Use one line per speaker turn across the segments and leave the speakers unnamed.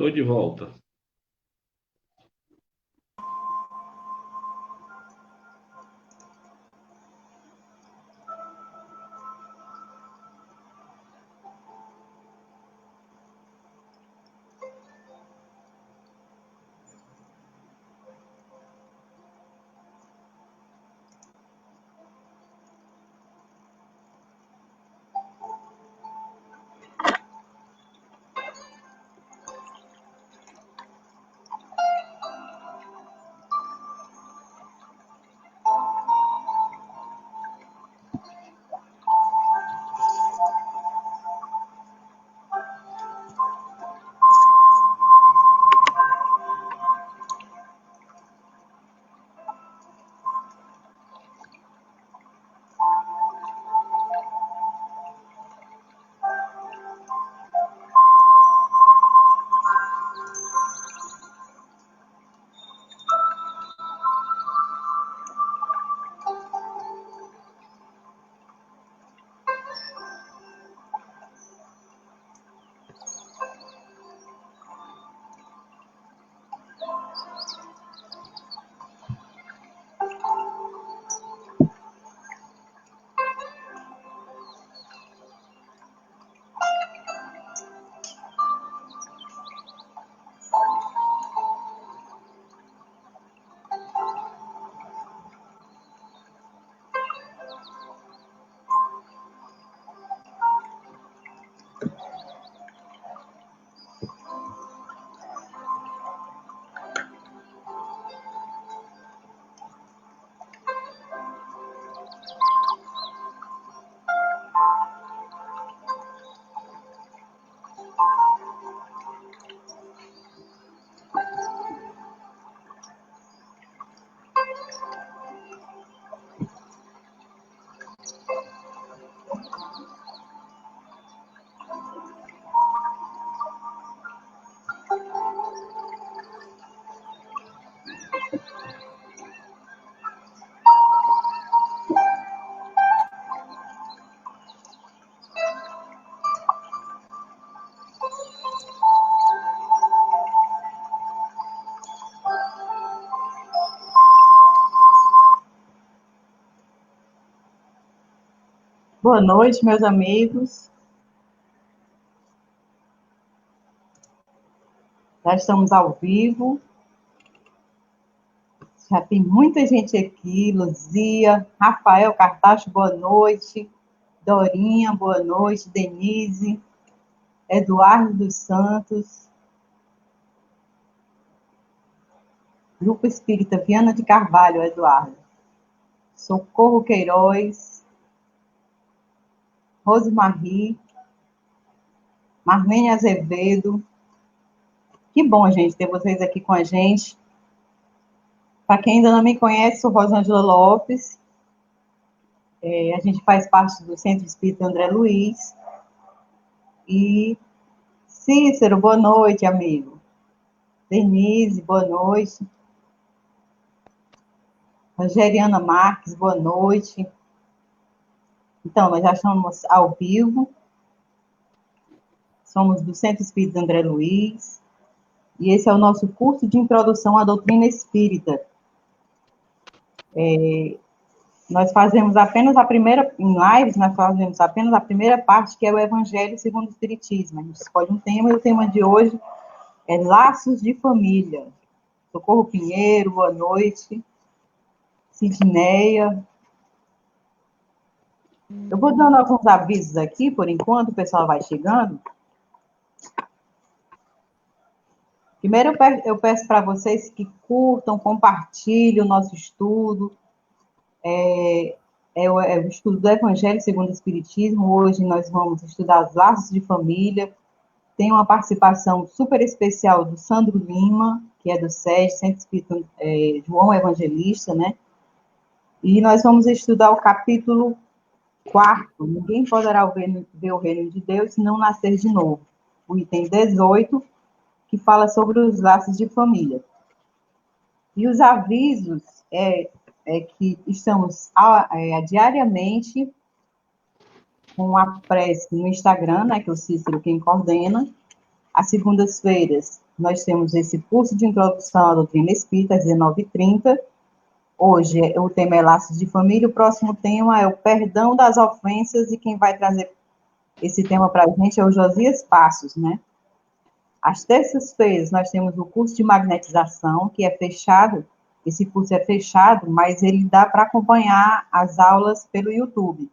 Tô de volta.
Boa noite, meus amigos. Já estamos ao vivo. Já tem muita gente aqui. Luzia, Rafael Cartacho, boa noite. Dorinha, boa noite. Denise, Eduardo dos Santos. Grupo Espírita Viana de Carvalho, Eduardo. Socorro Queiroz. Rosemarie. Marlene Azevedo. Que bom, gente, ter vocês aqui com a gente. Para quem ainda não me conhece, sou Rosângela Lopes. A gente faz parte do Centro Espírita André Luiz. E Cícero, boa noite, amigo. Denise, boa noite. Rogeriana Marques, boa noite. Então, nós já estamos ao vivo. Somos do Centro Espírita André Luiz. E esse é o nosso curso de introdução à doutrina espírita. Nós fazemos apenas em lives, nós fazemos apenas a primeira parte, que é o Evangelho segundo o Espiritismo. A gente escolhe um tema, e o tema de hoje é Laços de Família. Socorro Pinheiro, boa noite. Sidneia. Eu vou dando alguns avisos aqui, por enquanto, o pessoal vai chegando. Primeiro, eu peço para vocês que curtam, compartilhem o nosso estudo. É o estudo do Evangelho segundo o Espiritismo. Hoje nós vamos estudar os laços de família. Tem uma participação super especial do Sandro Lima, que é do SED, Centro Espírita João Evangelista, né? E nós vamos estudar o capítulo 4. Ninguém poderá ver o reino de Deus se não nascer de novo. O item 18, que fala sobre os laços de família. E os avisos que estamos diariamente com a prece no Instagram, né, que é o Cícero quem coordena, às segundas-feiras, nós temos esse curso de introdução à doutrina espírita, às 19h30. Hoje, o tema é laços de família, o próximo tema é o perdão das ofensas, e quem vai trazer esse tema para a gente é o Josias Passos, né? Às terças-feiras, nós temos o curso de magnetização, que é fechado. Esse curso é fechado, mas ele dá para acompanhar as aulas pelo YouTube.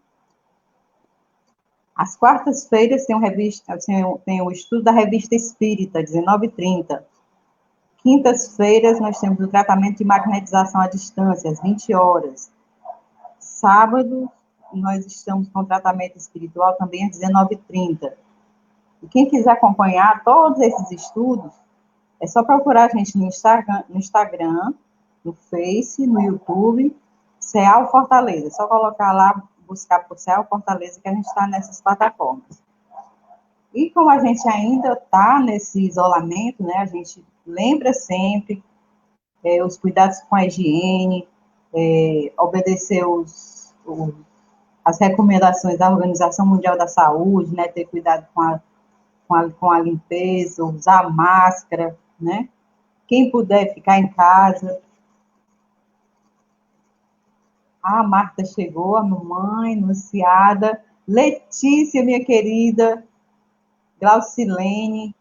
Às quartas-feiras, tem o estudo da Revista Espírita, 19h30. Quintas-feiras, nós temos o tratamento de magnetização à distância, às 20 horas. Sábado, nós estamos com o tratamento espiritual também às 19h30. E quem quiser acompanhar todos esses estudos, é só procurar a gente no Instagram, no Face, no YouTube, CEAL Fortaleza. É só colocar lá, buscar por CEAL Fortaleza, que a gente está nessas plataformas. E como a gente ainda está nesse isolamento, né, a gente lembra sempre os cuidados com a higiene, obedecer as recomendações da Organização Mundial da Saúde, né, ter cuidado com a limpeza, usar máscara, né? Quem puder ficar em casa. A Marta chegou, a mamãe, anunciada. Letícia, minha querida. Glaucilene,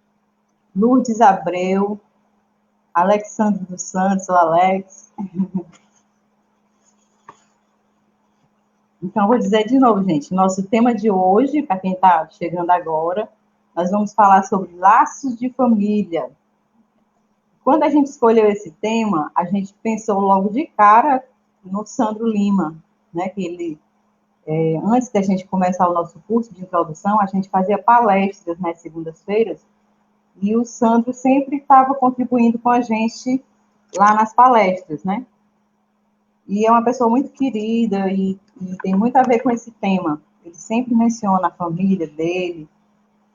Lourdes Abreu, Alexandre dos Santos, o Alex. Então, vou dizer de novo, gente, nosso tema de hoje, para quem está chegando agora, nós vamos falar sobre laços de família. Quando a gente escolheu esse tema, a gente pensou logo de cara no Sandro Lima, né, que ele, antes da gente começar o nosso curso de introdução, a gente fazia palestras nas segundas-feiras, e o Sandro sempre estava contribuindo com a gente lá nas palestras, né? E é uma pessoa muito querida e tem muito a ver com esse tema. Ele sempre menciona a família dele.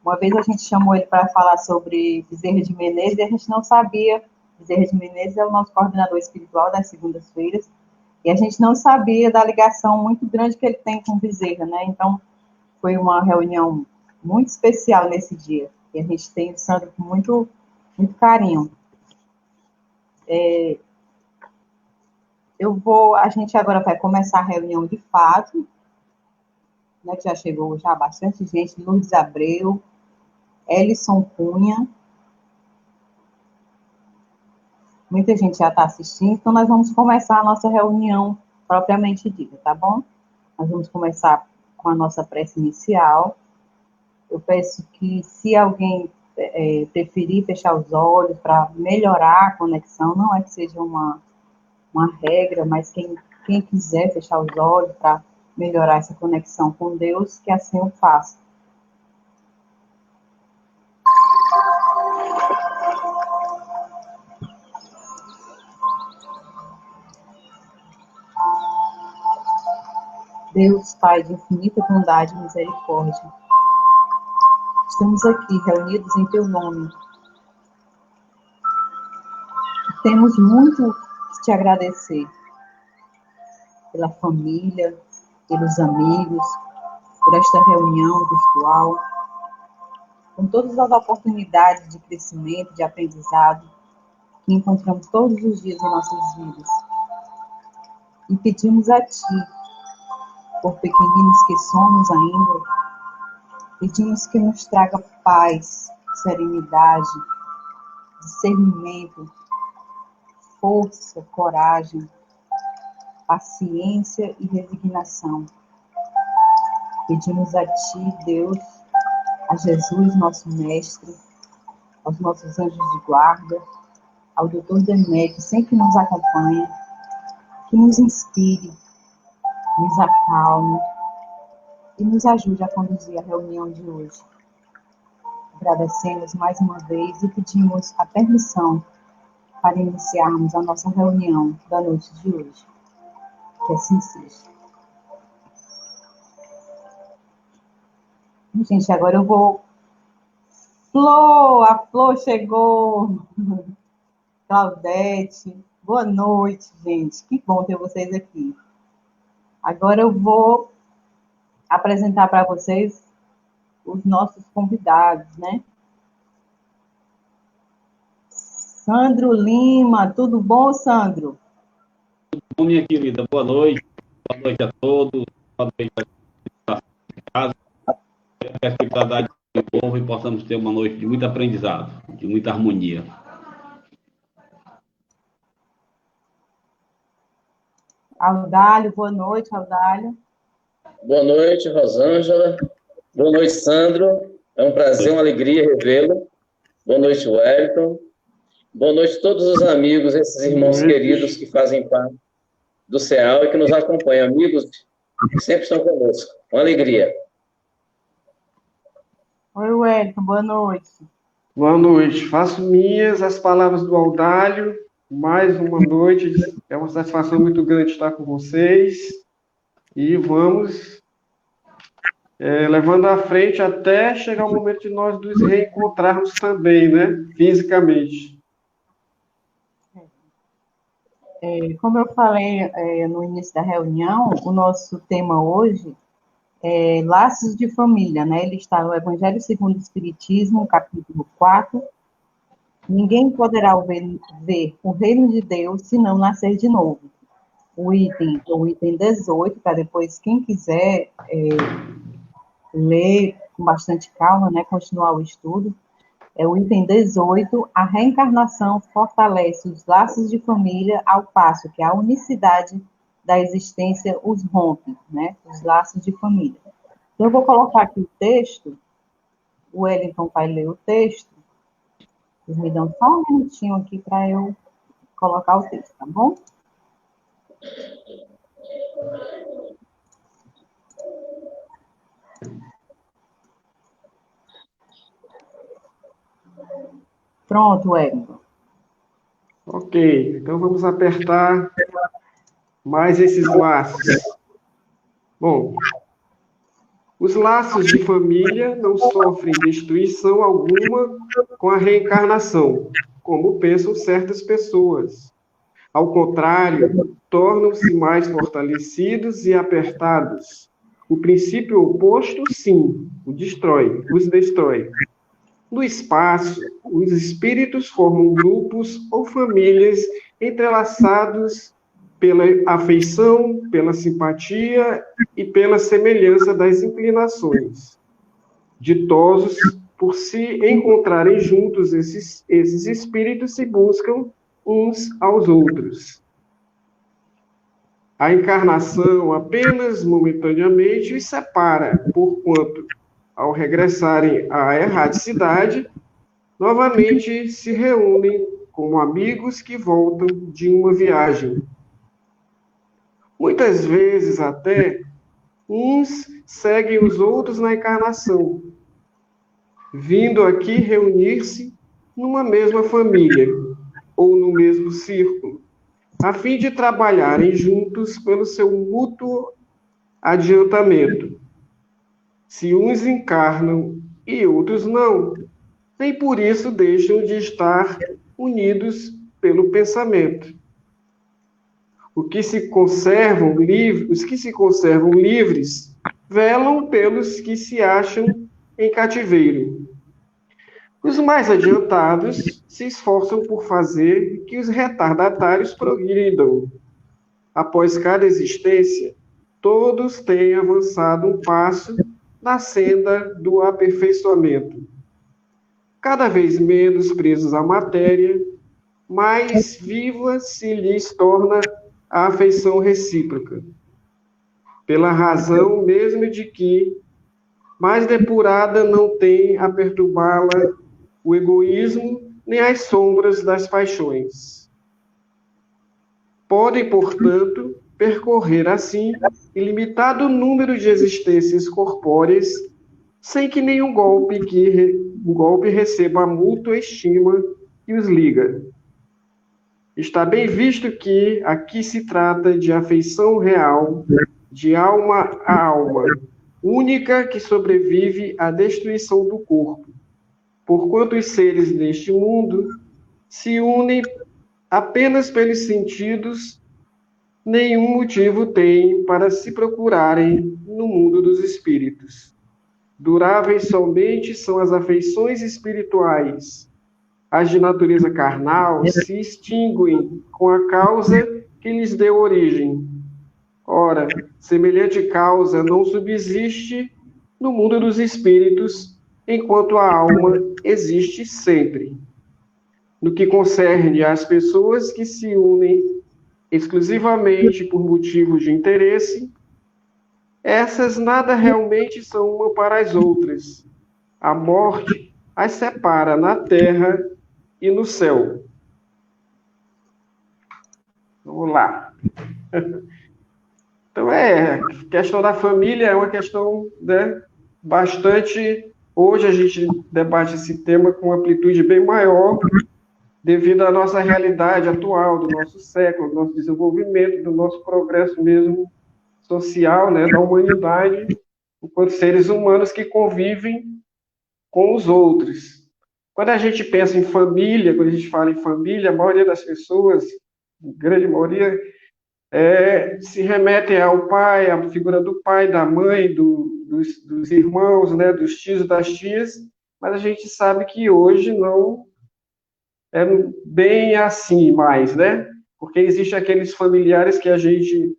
Uma vez a gente chamou ele para falar sobre Bezerra de Menezes e a gente não sabia. Bezerra de Menezes é o nosso coordenador espiritual das segundas-feiras, e a gente não sabia da ligação muito grande que ele tem com Bezerra, né? Então, foi uma reunião muito especial nesse dia. E a gente tem o Sandro com muito, muito carinho. A gente agora vai começar a reunião de fato, né, que já chegou já bastante gente, Lourdes Abreu, Ellison Cunha, muita gente já está assistindo, então nós vamos começar a nossa reunião propriamente dita, tá bom? Nós vamos começar com a nossa prece inicial. Eu peço que, se alguém preferir fechar os olhos para melhorar a conexão, não é que seja uma regra, mas quem quiser fechar os olhos para melhorar essa conexão com Deus, que assim o faça. Deus, Pai de infinita bondade e misericórdia, estamos aqui reunidos em Teu nome. Temos muito que te agradecer pela família, pelos amigos, por esta reunião virtual, com todas as oportunidades de crescimento, de aprendizado que encontramos todos os dias em nossas vidas. E pedimos a Ti, por pequeninos que somos ainda, pedimos que nos traga paz, serenidade, discernimento, força, coragem, paciência e resignação. Pedimos a Ti, Deus, a Jesus, nosso Mestre, aos nossos anjos de guarda, ao Dr. Daniel, que sempre nos acompanha, que nos inspire, nos acalme e nos ajude a conduzir a reunião de hoje. Agradecemos mais uma vez e pedimos a permissão para iniciarmos a nossa reunião da noite de hoje. Que assim seja. Gente, agora eu vou... A Flor chegou! Claudete, boa noite, gente. Que bom ter vocês aqui. Agora eu vou apresentar para vocês os nossos convidados, né? Sandro Lima, tudo bom, Sandro?
Bom, minha querida, boa noite. Boa noite a todos. Boa noite a casa. Peço que para dar de novo e possamos ter uma noite de muito aprendizado, de muita harmonia.
Audálio, boa noite, Audálio.
Boa noite, Rosângela. Boa noite, Sandro. É um prazer, uma alegria revê-lo. Boa noite, Wellington. Boa noite a todos os amigos, esses irmãos queridos que fazem parte do CEAL e que nos acompanham, amigos que sempre estão conosco. Uma alegria.
Oi, Wellington, boa noite.
Boa noite. Faço minhas as palavras do Audálio. Mais uma noite. É uma satisfação muito grande estar com vocês. E vamos levando à frente até chegar o momento de nós nos reencontrarmos também, né? Fisicamente.
Como eu falei no início da reunião, o nosso tema hoje é Laços de Família, né? Ele está no Evangelho segundo o Espiritismo, capítulo 4. Ninguém poderá ver o reino de Deus se não nascer de novo. O item 18, para depois, quem quiser ler com bastante calma, né? Continuar o estudo. É o item 18, a reencarnação fortalece os laços de família ao passo que a unicidade da existência os rompe, né? Os laços de família. Então, eu vou colocar aqui o texto, o Wellington vai ler o texto, vocês me dão só um minutinho aqui para eu colocar o texto, tá bom? Pronto, Wellington.
Ok, então vamos apertar mais esses laços. Bom, os laços de família não sofrem destruição alguma com a reencarnação, como pensam certas pessoas. Ao contrário, tornam-se mais fortalecidos e apertados. O princípio oposto, sim, os destrói. No espaço, os espíritos formam grupos ou famílias entrelaçados pela afeição, pela simpatia e pela semelhança das inclinações. Ditosos por se encontrarem juntos, esses espíritos se buscam uns aos outros. A encarnação apenas momentaneamente os separa, porquanto, ao regressarem à erraticidade, novamente se reúnem como amigos que voltam de uma viagem. Muitas vezes até, uns seguem os outros na encarnação, vindo aqui reunir-se numa mesma família ou no mesmo círculo, a fim de trabalharem juntos pelo seu mútuo adiantamento. Se uns encarnam e outros não, nem por isso deixam de estar unidos pelo pensamento. Os que se conservam livres velam pelos que se acham em cativeiro. Os mais adiantados se esforçam por fazer que os retardatários progridam. Após cada existência, todos têm avançado um passo na senda do aperfeiçoamento. Cada vez menos presos à matéria, mais viva se lhes torna a afeição recíproca. Pela razão mesmo de que, mais depurada não tem a perturbá-la o egoísmo nem as sombras das paixões. Podem, portanto, percorrer assim ilimitado número de existências corpóreas sem que nenhum golpe receba a mútua estima que os liga. Está bem visto que aqui se trata de afeição real, de alma a alma, única que sobrevive à destruição do corpo. Porquanto os seres deste mundo se unem apenas pelos sentidos, nenhum motivo têm para se procurarem no mundo dos espíritos. Duráveis somente são as afeições espirituais, as de natureza carnal se extinguem com a causa que lhes deu origem. Ora, semelhante causa não subsiste no mundo dos espíritos, enquanto a alma existe sempre. No que concerne às pessoas que se unem exclusivamente por motivos de interesse, essas nada realmente são uma para as outras. A morte as separa na terra e no céu. Vamos lá. Então, a questão da família é uma questão, né, bastante... Hoje a gente debate esse tema com uma amplitude bem maior, devido à nossa realidade atual, do nosso século, do nosso desenvolvimento, do nosso progresso mesmo social, né, da humanidade, enquanto seres humanos que convivem com os outros. Quando a gente pensa em família, quando a gente fala em família, a maioria das pessoas, a grande maioria, se remete ao pai, à figura do pai, da mãe, dos irmãos, né, dos tios e das tias, mas a gente sabe que hoje não é bem assim mais, né? Porque existem aqueles familiares que a gente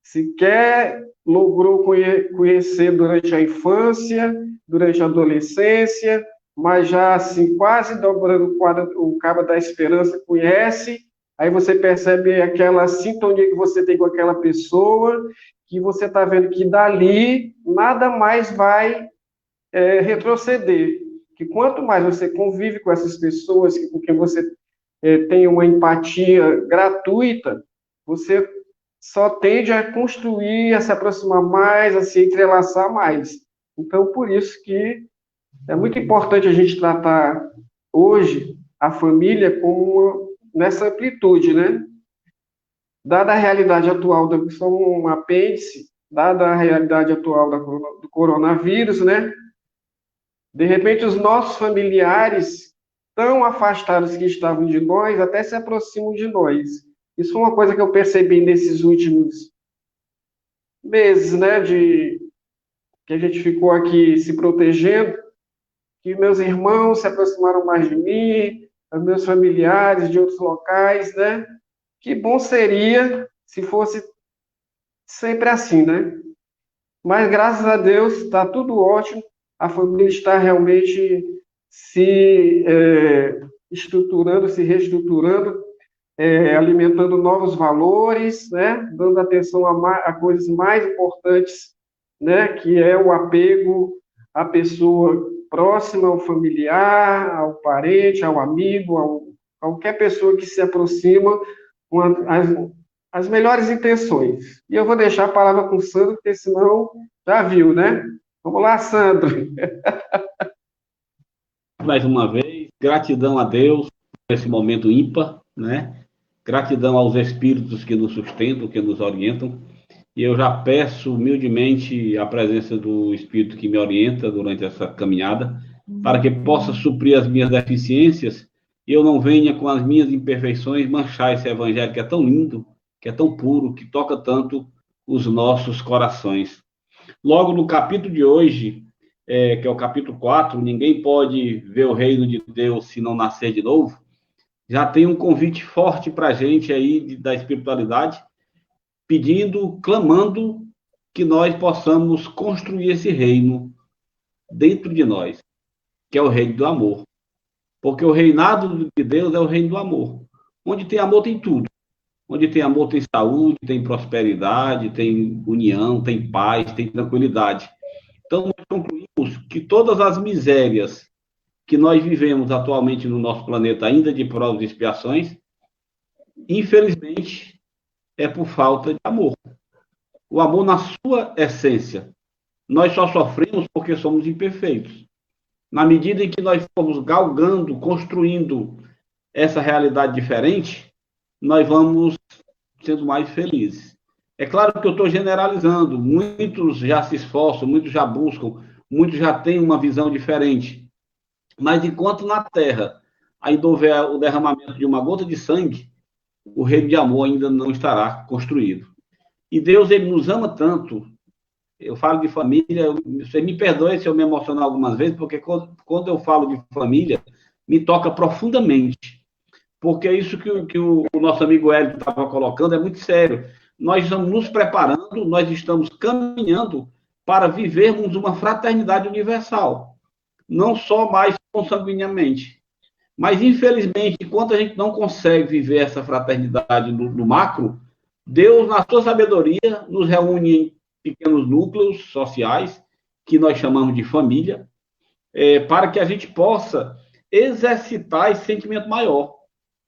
sequer logrou conhecer durante a infância, durante a adolescência, mas já assim, quase dobrando o cabo da esperança, conhece, aí você percebe aquela sintonia que você tem com aquela pessoa, que você está vendo que dali nada mais vai retroceder. Que quanto mais você convive com essas pessoas, com quem você tem uma empatia gratuita, você só tende a construir, a se aproximar mais, a se entrelaçar mais. Então, por isso que é muito importante a gente tratar hoje a família nessa amplitude, né? Dada a realidade atual, só um apêndice, dada a realidade atual do coronavírus, né? De repente, os nossos familiares, tão afastados que estavam de nós, até se aproximam de nós. Isso foi uma coisa que eu percebi nesses últimos meses, né, que a gente ficou aqui se protegendo, que meus irmãos se aproximaram mais de mim, os meus familiares de outros locais, né? Que bom seria se fosse sempre assim, né? Mas, graças a Deus, está tudo ótimo. A família está realmente se estruturando, se reestruturando, alimentando novos valores, né? Dando atenção a coisas mais importantes, né? Que é o apego à pessoa próxima, ao familiar, ao parente, ao amigo, a qualquer pessoa que se aproxima com as melhores intenções. E eu vou deixar a palavra com o Sandro, porque senão já viu, né? Vamos lá, Sandro.
Mais uma vez, gratidão a Deus por esse momento ímpar, né? Gratidão aos espíritos que nos sustentam, que nos orientam. E eu já peço humildemente a presença do espírito que me orienta durante essa caminhada, para que possa suprir as minhas deficiências e eu não venha com as minhas imperfeições manchar esse evangelho que é tão lindo, que é tão puro, que toca tanto os nossos corações. Logo no capítulo de hoje, que é o capítulo 4, ninguém pode ver o reino de Deus se não nascer de novo, já tem um convite forte para a gente aí da espiritualidade, pedindo, clamando que nós possamos construir esse reino dentro de nós, que é o reino do amor. Porque o reinado de Deus é o reino do amor. Onde tem amor, tem tudo. Onde tem amor, tem saúde, tem prosperidade, tem união, tem paz, tem tranquilidade. Então, nós concluímos que todas as misérias que nós vivemos atualmente no nosso planeta, ainda de provas e expiações, infelizmente, é por falta de amor. O amor na sua essência. Nós só sofremos porque somos imperfeitos. Na medida em que nós formos galgando, construindo essa realidade diferente, nós vamos sendo mais felizes. É claro que eu estou generalizando. Muitos já se esforçam, muitos já buscam, muitos já têm uma visão diferente. Mas enquanto na Terra ainda houver o derramamento de uma gota de sangue, o reino de amor ainda não estará construído. E Deus, ele nos ama tanto. Eu falo de família, você me perdoe se eu me emocionar algumas vezes, porque quando eu falo de família, me toca profundamente, porque é isso que o nosso amigo Hélio estava colocando, é muito sério. Nós estamos nos preparando, nós estamos caminhando para vivermos uma fraternidade universal, não só mais consanguineamente. Mas, infelizmente, enquanto a gente não consegue viver essa fraternidade no macro, Deus, na sua sabedoria, nos reúne em pequenos núcleos sociais, que nós chamamos de família, para que a gente possa exercitar esse sentimento maior,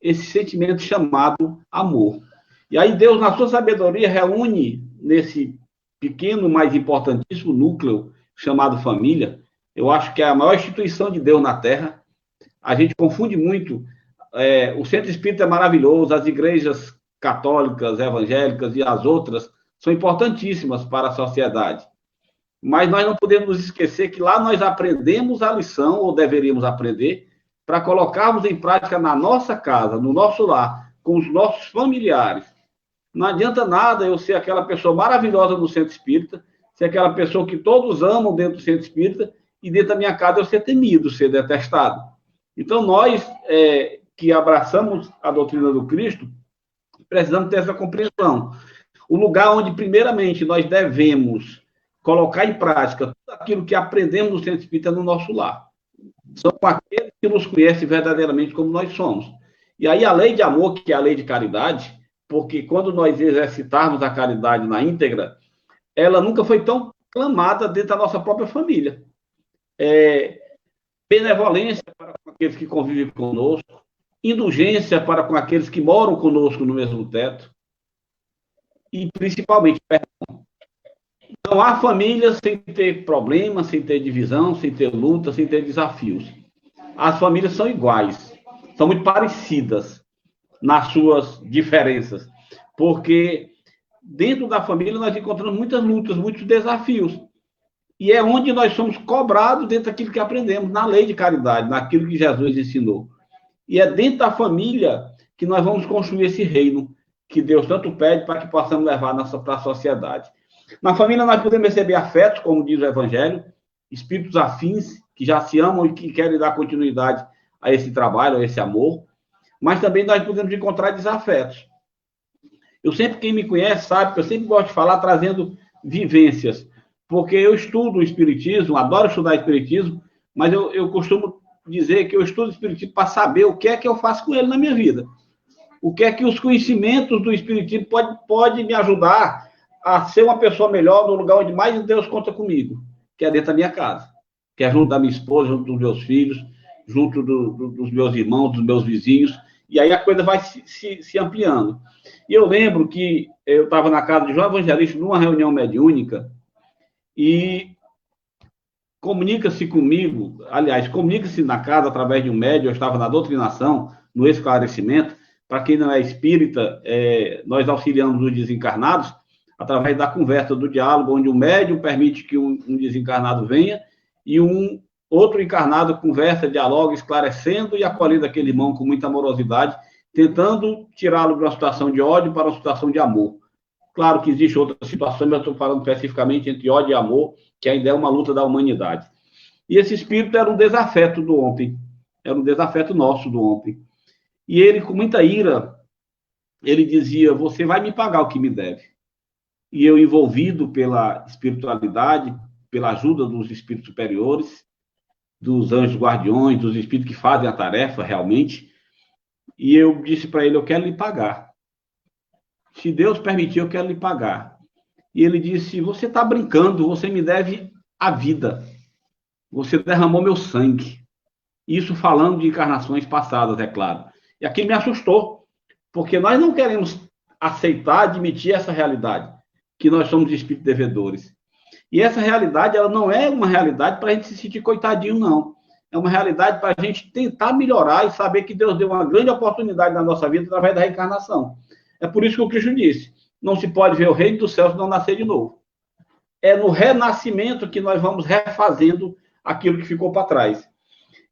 esse sentimento chamado amor. E aí Deus, na sua sabedoria, reúne nesse pequeno, mas importantíssimo núcleo chamado família. Eu acho que é a maior instituição de Deus na Terra. A gente confunde muito. O centro espírita é maravilhoso, as igrejas católicas, evangélicas e as outras são importantíssimas para a sociedade. Mas nós não podemos nos esquecer que lá nós aprendemos a lição, ou deveríamos aprender, para colocarmos em prática na nossa casa, no nosso lar, com os nossos familiares. Não adianta nada eu ser aquela pessoa maravilhosa no centro espírita, ser aquela pessoa que todos amam dentro do centro espírita, e dentro da minha casa eu ser temido, ser detestado. Então, nós que abraçamos a doutrina do Cristo, precisamos ter essa compreensão. O lugar onde, primeiramente, nós devemos colocar em prática tudo aquilo que aprendemos no centro espírita no nosso lar. São aqueles que nos conhecem verdadeiramente como nós somos. E aí a lei de amor, que é a lei de caridade, porque quando nós exercitarmos a caridade na íntegra, ela nunca foi tão clamada dentro da nossa própria família. Benevolência para com aqueles que convivem conosco, indulgência para com aqueles que moram conosco no mesmo teto, e principalmente perdão. Não há família sem ter problemas, sem ter divisão, sem ter luta, sem ter desafios. As famílias são iguais, são muito parecidas nas suas diferenças, porque dentro da família nós encontramos muitas lutas, muitos desafios, e é onde nós somos cobrados dentro daquilo que aprendemos, na lei de caridade, naquilo que Jesus ensinou. E é dentro da família que nós vamos construir esse reino que Deus tanto pede para que possamos levar para a sociedade. Na família nós podemos receber afetos, como diz o Evangelho, espíritos afins, que já se amam e que querem dar continuidade a esse trabalho, a esse amor, mas também nós podemos encontrar desafetos. Quem me conhece sabe que eu sempre gosto de falar trazendo vivências, porque eu estudo o Espiritismo, adoro estudar o Espiritismo, mas eu costumo dizer que eu estudo o Espiritismo para saber o que é que eu faço com ele na minha vida. O que é que os conhecimentos do Espiritismo pode me ajudar a ser uma pessoa melhor no lugar onde mais Deus conta comigo, que é dentro da minha casa, que é junto da minha esposa, junto dos meus filhos, junto dos meus irmãos, dos meus vizinhos, e aí a coisa vai se ampliando. E eu lembro que eu estava na casa de João Evangelista numa reunião mediúnica, e comunica-se comigo, aliás, comunica-se na casa através de um médium, eu estava na doutrinação, no esclarecimento. Para quem não é espírita, nós auxiliamos os desencarnados através da conversa, do diálogo, onde o médium permite que um desencarnado venha e um outro encarnado conversa, dialoga, esclarecendo e acolhendo aquele irmão com muita amorosidade, tentando tirá-lo de uma situação de ódio para uma situação de amor. Claro que existe outra situação, mas eu estou falando especificamente entre ódio e amor, que ainda é uma luta da humanidade. E esse espírito era um desafeto do ontem, era um desafeto nosso do ontem. E ele, com muita ira, ele dizia: você vai me pagar o que me deve. E eu, envolvido pela espiritualidade, pela ajuda dos espíritos superiores, dos anjos guardiões, dos espíritos que fazem a tarefa realmente, e eu disse para ele: eu quero lhe pagar. Se Deus permitir, eu quero lhe pagar. E ele disse: você está brincando, você me deve a vida. Você derramou meu sangue. Isso falando de encarnações passadas, é claro. E aquilo me assustou, porque nós não queremos aceitar, admitir essa realidade, que nós somos espíritos devedores. E essa realidade, ela não é uma realidade para a gente se sentir coitadinho, não. É uma realidade para a gente tentar melhorar e saber que Deus deu uma grande oportunidade na nossa vida através da reencarnação. É por isso que o Cristo disse: não se pode ver o reino dos céus se não nascer de novo. É no renascimento que nós vamos refazendo aquilo que ficou para trás.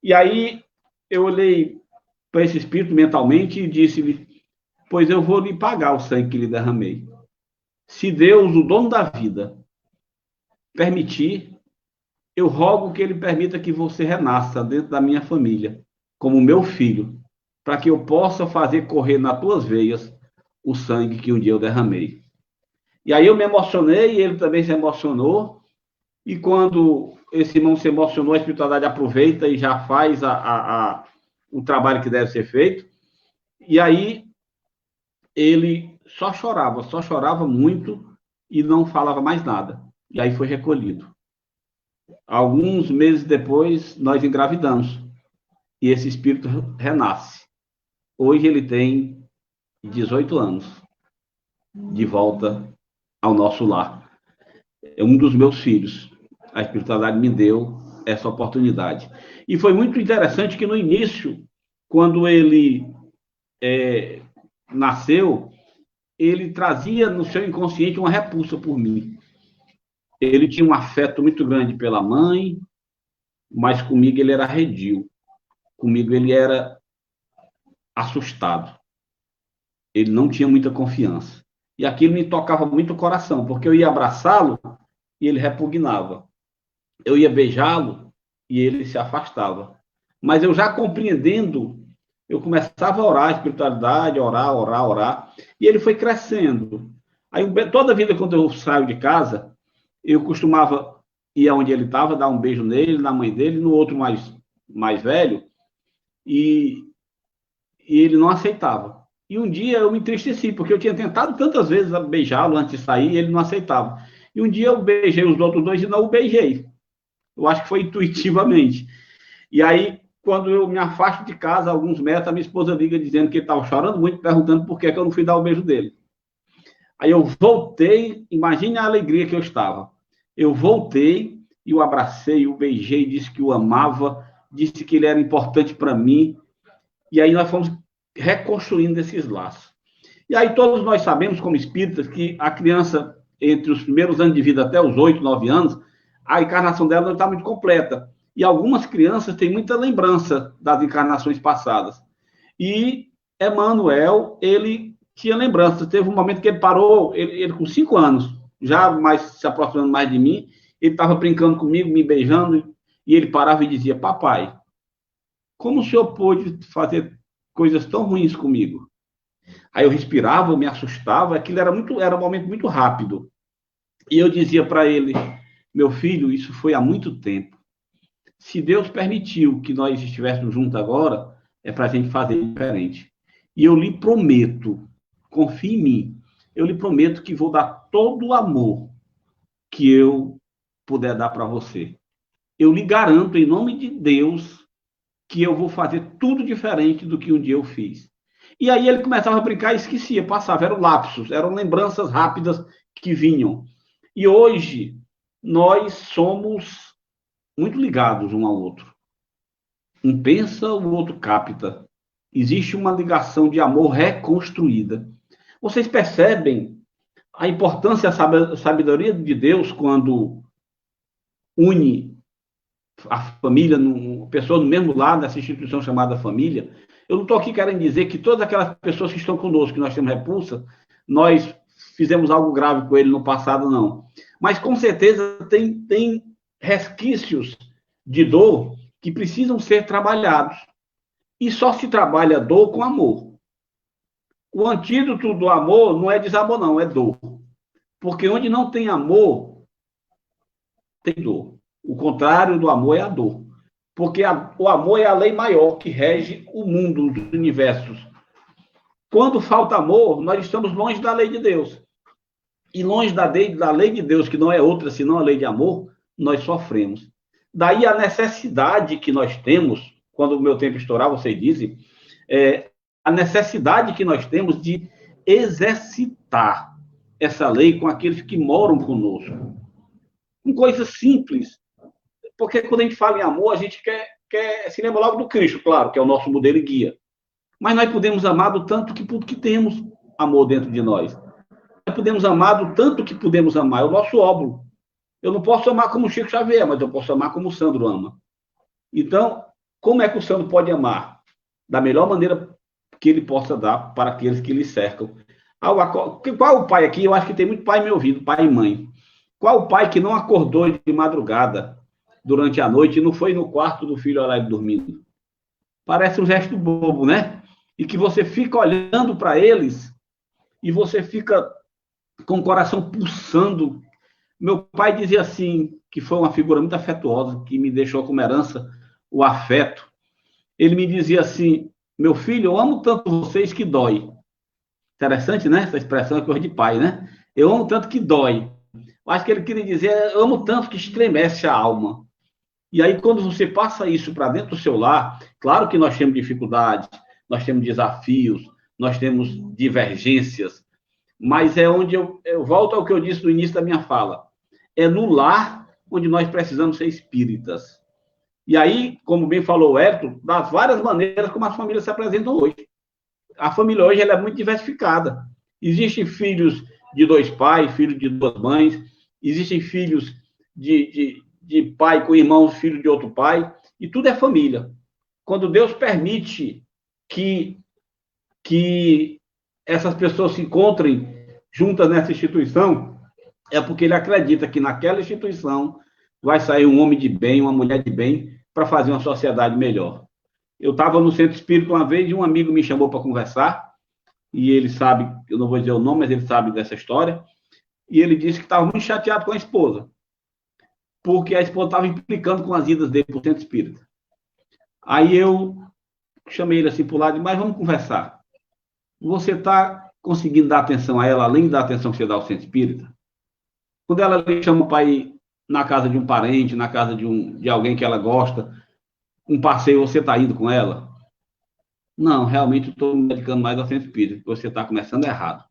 E aí eu olhei para esse espírito mentalmente e disse-lhe: pois eu vou lhe pagar o sangue que lhe derramei. Se Deus, o dono da vida, permitir, eu rogo que ele permita que você renasça dentro da minha família, como meu filho, para que eu possa fazer correr nas tuas veias o sangue que um dia eu derramei. E aí eu me emocionei, e ele também se emocionou, e quando esse irmão se emocionou, a espiritualidade aproveita e já faz o trabalho que deve ser feito, e aí ele só chorava muito, e não falava mais nada. E aí foi recolhido. Alguns meses depois, nós engravidamos, e esse espírito renasce. Hoje ele tem 18 anos, de volta ao nosso lar. É um dos meus filhos. A espiritualidade me deu essa oportunidade. E foi muito interessante que no início, quando ele nasceu, ele trazia no seu inconsciente uma repulsa por mim. Ele tinha um afeto muito grande pela mãe, mas comigo ele era arredio. Comigo ele era assustado. Ele não tinha muita confiança. E aquilo me tocava muito o coração, porque eu ia abraçá-lo e ele repugnava. Eu ia beijá-lo e ele se afastava. Mas eu já compreendendo, eu começava a orar a espiritualidade, orar. E ele foi crescendo. Aí, toda vida, quando eu saio de casa, eu costumava ir aonde ele estava, dar um beijo nele, na mãe dele, no outro mais velho, e ele não aceitava. E um dia eu me entristeci, porque eu tinha tentado tantas vezes beijá-lo antes de sair, e ele não aceitava. E um dia eu beijei os outros dois e não o beijei. Eu acho que foi intuitivamente. E aí, quando eu me afasto de casa, alguns metros, a minha esposa liga dizendo que ele estava chorando muito, perguntando por que eu não fui dar o beijo dele. Aí eu voltei, imagine a alegria que eu estava. Eu voltei e o abracei, o beijei, disse que o amava, disse que ele era importante para mim. E aí nós fomos reconstruindo esses laços. E aí todos nós sabemos, como espíritas, que a criança, entre os primeiros anos de vida até os 8, 9 anos, a encarnação dela não está muito completa. E algumas crianças têm muita lembrança das encarnações passadas. E Emmanuel, ele tinha lembrança. Teve um momento que ele parou, ele com 5 anos, já mais se aproximando mais de mim, ele estava brincando comigo, me beijando, e ele parava e dizia: papai, como o senhor pôde fazer coisas tão ruins comigo? Aí eu respirava, eu me assustava, aquilo era um momento muito rápido. E eu dizia para ele: meu filho, isso foi há muito tempo. Se Deus permitiu que nós estivéssemos juntos agora, é para a gente fazer diferente. E eu lhe prometo, confie em mim, eu lhe prometo que vou dar todo o amor que eu puder dar para você. Eu lhe garanto, em nome de Deus, que eu vou fazer tudo diferente do que um dia eu fiz. E aí ele começava a brincar e esquecia, passava, eram lapsos, eram lembranças rápidas que vinham. E hoje, nós somos muito ligados um ao outro. Um pensa, o outro capta. Existe uma ligação de amor reconstruída. Vocês percebem a importância, a sabedoria de Deus quando une a família, pessoas no mesmo lado, nessa instituição chamada família? Eu não estou aqui querendo dizer que todas aquelas pessoas que estão conosco, que nós temos repulsa, nós fizemos algo grave com ele no passado, não. Mas, com certeza, tem resquícios de dor que precisam ser trabalhados. E só se trabalha dor com amor. O antídoto do amor não é desamor, não, é dor. Porque onde não tem amor, tem dor. O contrário do amor é a dor. Porque o amor é a lei maior que rege o mundo, os universos. Quando falta amor, nós estamos longe da lei de Deus. E longe da lei de Deus, que não é outra senão a lei de amor, nós sofremos. Daí a necessidade que nós temos, quando o meu tempo estourar, vocês dizem, a necessidade que nós temos de exercitar essa lei com aqueles que moram conosco. Com coisas simples. Porque quando a gente fala em amor, a gente quer se lembra logo do Cristo, claro, que é o nosso modelo e guia. Mas nós podemos amar do tanto que temos amor dentro de nós. Nós podemos amar do tanto que podemos amar. É o nosso óbolo. Eu não posso amar como o Chico Xavier, mas eu posso amar como o Sandro ama. Então, como é que o Sandro pode amar? Da melhor maneira que ele possa dar para aqueles que lhe cercam. Qual o pai aqui? Eu acho que tem muito pai me ouvindo, pai e mãe. Qual o pai que não acordou de madrugada durante a noite e não foi no quarto do filho orar dormindo? Parece um gesto bobo, né? E que você fica olhando para eles e você fica com o coração pulsando. Meu pai dizia assim, que foi uma figura muito afetuosa, que me deixou como herança o afeto. Ele me dizia assim: meu filho, eu amo tanto vocês que dói. Interessante, né? Essa expressão é coisa de pai, né? Eu amo tanto que dói. Eu acho que ele queria dizer: eu amo tanto que estremece a alma. E aí, quando você passa isso para dentro do seu lar, claro que nós temos dificuldades, nós temos desafios, nós temos divergências, mas é onde eu volto ao que eu disse no início da minha fala. É no lar onde nós precisamos ser espíritas. E aí, como bem falou o Hélio, das várias maneiras como as famílias se apresentam hoje. A família hoje ela é muito diversificada. Existem filhos de dois pais, filhos de duas mães, existem filhos de pai com irmãos, filho de outro pai, e tudo é família. Quando Deus permite que essas pessoas se encontrem juntas nessa instituição, é porque ele acredita que naquela instituição vai sair um homem de bem, uma mulher de bem, para fazer uma sociedade melhor. Eu estava no centro espírita uma vez e um amigo me chamou para conversar, e ele sabe, eu não vou dizer o nome, mas ele sabe dessa história, e ele disse que estava muito chateado com a esposa, porque a esposa estava implicando com as idas dele para o centro espírita. Aí eu chamei ele assim para o lado e disse: mas vamos conversar. Você está conseguindo dar atenção a ela, além da atenção que você dá ao centro espírita? Quando ela lhe chama para ir na casa de um parente, na casa de alguém que ela gosta, um passeio, você está indo com ela? Não, realmente estou me dedicando mais ao centro espírita, você está começando errado.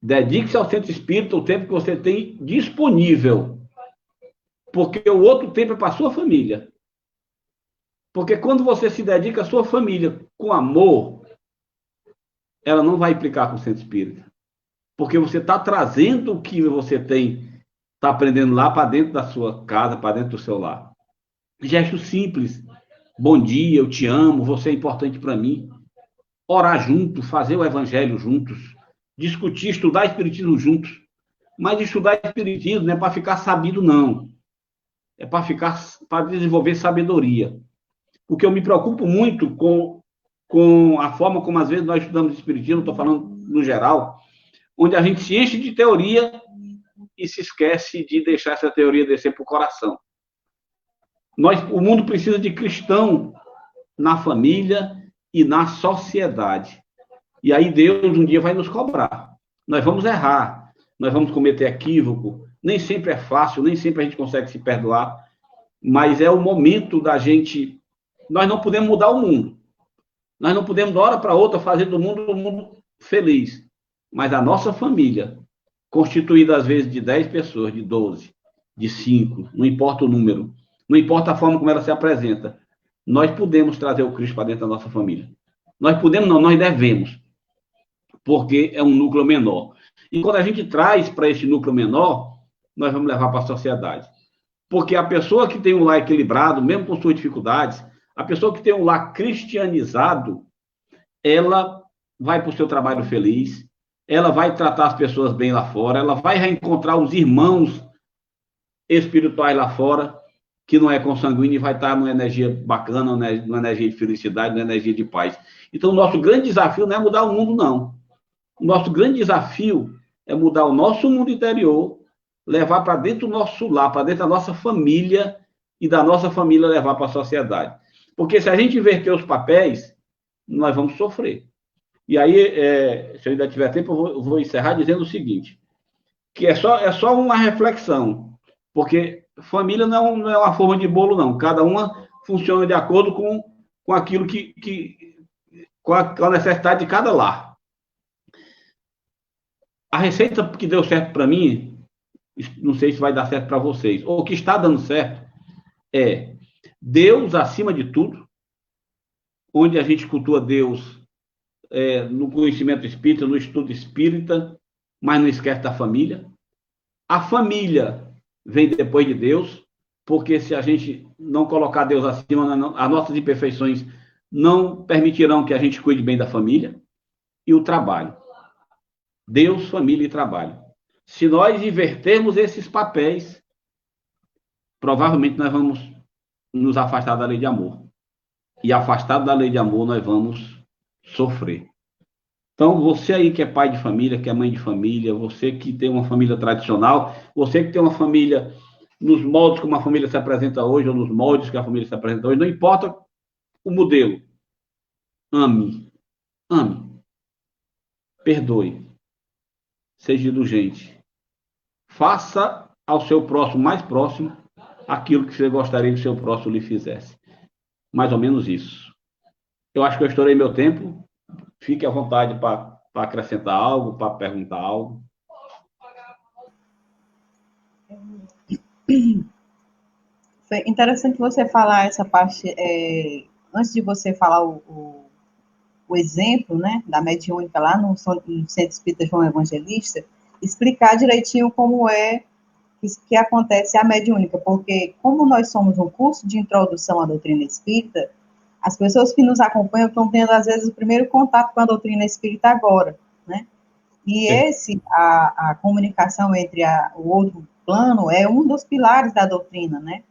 Dedique-se ao centro espírita o tempo que você tem disponível, porque o outro tempo é para a sua família. Porque quando você se dedica à sua família com amor, ela não vai implicar com o centro espírita. Porque você está trazendo o que você tem, está aprendendo lá para dentro da sua casa, para dentro do seu lar. Gesto simples. Bom dia, eu te amo, você é importante para mim. Orar junto, fazer o evangelho juntos, discutir, estudar espiritismo juntos. Mas estudar espiritismo não é para ficar sabido, não. É para desenvolver sabedoria. Porque eu me preocupo muito com a forma como às vezes nós estudamos espiritismo, estou falando no geral, onde a gente se enche de teoria e se esquece de deixar essa teoria descer para o coração. O mundo precisa de cristão na família e na sociedade. E aí Deus um dia vai nos cobrar. Nós vamos errar, nós vamos cometer equívoco, nem sempre é fácil, nem sempre a gente consegue se perdoar, mas é o momento da gente... Nós não podemos mudar o mundo. Nós não podemos, de uma hora para outra, fazer do mundo um mundo feliz. Mas a nossa família, constituída às vezes de 10 pessoas, de 12, de 5, não importa o número, não importa a forma como ela se apresenta, nós podemos trazer o Cristo para dentro da nossa família. Nós podemos, não, nós devemos, porque é um núcleo menor. E quando a gente traz para esse núcleo menor, nós vamos levar para a sociedade. Porque a pessoa que tem um lar equilibrado, mesmo com suas dificuldades, a pessoa que tem um lar cristianizado, ela vai para o seu trabalho feliz, ela vai tratar as pessoas bem lá fora, ela vai reencontrar os irmãos espirituais lá fora, que não é consanguíneo, e vai estar numa energia bacana, numa energia de felicidade, numa energia de paz. Então, o nosso grande desafio não é mudar o mundo, não. O nosso grande desafio é mudar o nosso mundo interior, levar para dentro do nosso lar, para dentro da nossa família, e da nossa família levar para a sociedade. Porque se a gente inverter os papéis, nós vamos sofrer. E aí, se eu ainda tiver tempo, eu vou encerrar dizendo o seguinte, que é só uma reflexão, porque família não é uma forma de bolo, não. Cada uma funciona de acordo com aquilo com a necessidade de cada lar. A receita que deu certo para mim, não sei se vai dar certo para vocês, ou que está dando certo, é Deus acima de tudo, onde a gente cultua Deus no conhecimento espírita, no estudo espírita, mas não esquece da família. A família vem depois de Deus, porque se a gente não colocar Deus acima, as nossas imperfeições não permitirão que a gente cuide bem da família. E o trabalho. Deus, família e trabalho. Se nós invertermos esses papéis, provavelmente nós vamos nos afastar da lei de amor. e afastado da lei de amor, nós vamos sofrer. Então, você aí que é pai de família, que é mãe de família, você que tem uma família tradicional, você que tem uma família nos moldes como a família se apresenta hoje, ou nos moldes que a família se apresenta hoje, não importa o modelo. Ame, ame, perdoe, seja indulgente. Faça ao seu próximo, mais próximo, aquilo que você gostaria que o seu próximo lhe fizesse. Mais ou menos isso. Eu acho que eu estourei meu tempo. Fique à vontade para acrescentar algo, para perguntar algo.
Foi interessante você falar essa parte, antes de você falar o exemplo, né, da mediúnica lá no Centro Espírita João Evangelista, explicar direitinho como é que acontece a mediúnica, porque como nós somos um curso de introdução à doutrina espírita, as pessoas que nos acompanham estão tendo, às vezes, o primeiro contato com a doutrina espírita agora, né? E a comunicação entre o outro plano é um dos pilares da doutrina, né?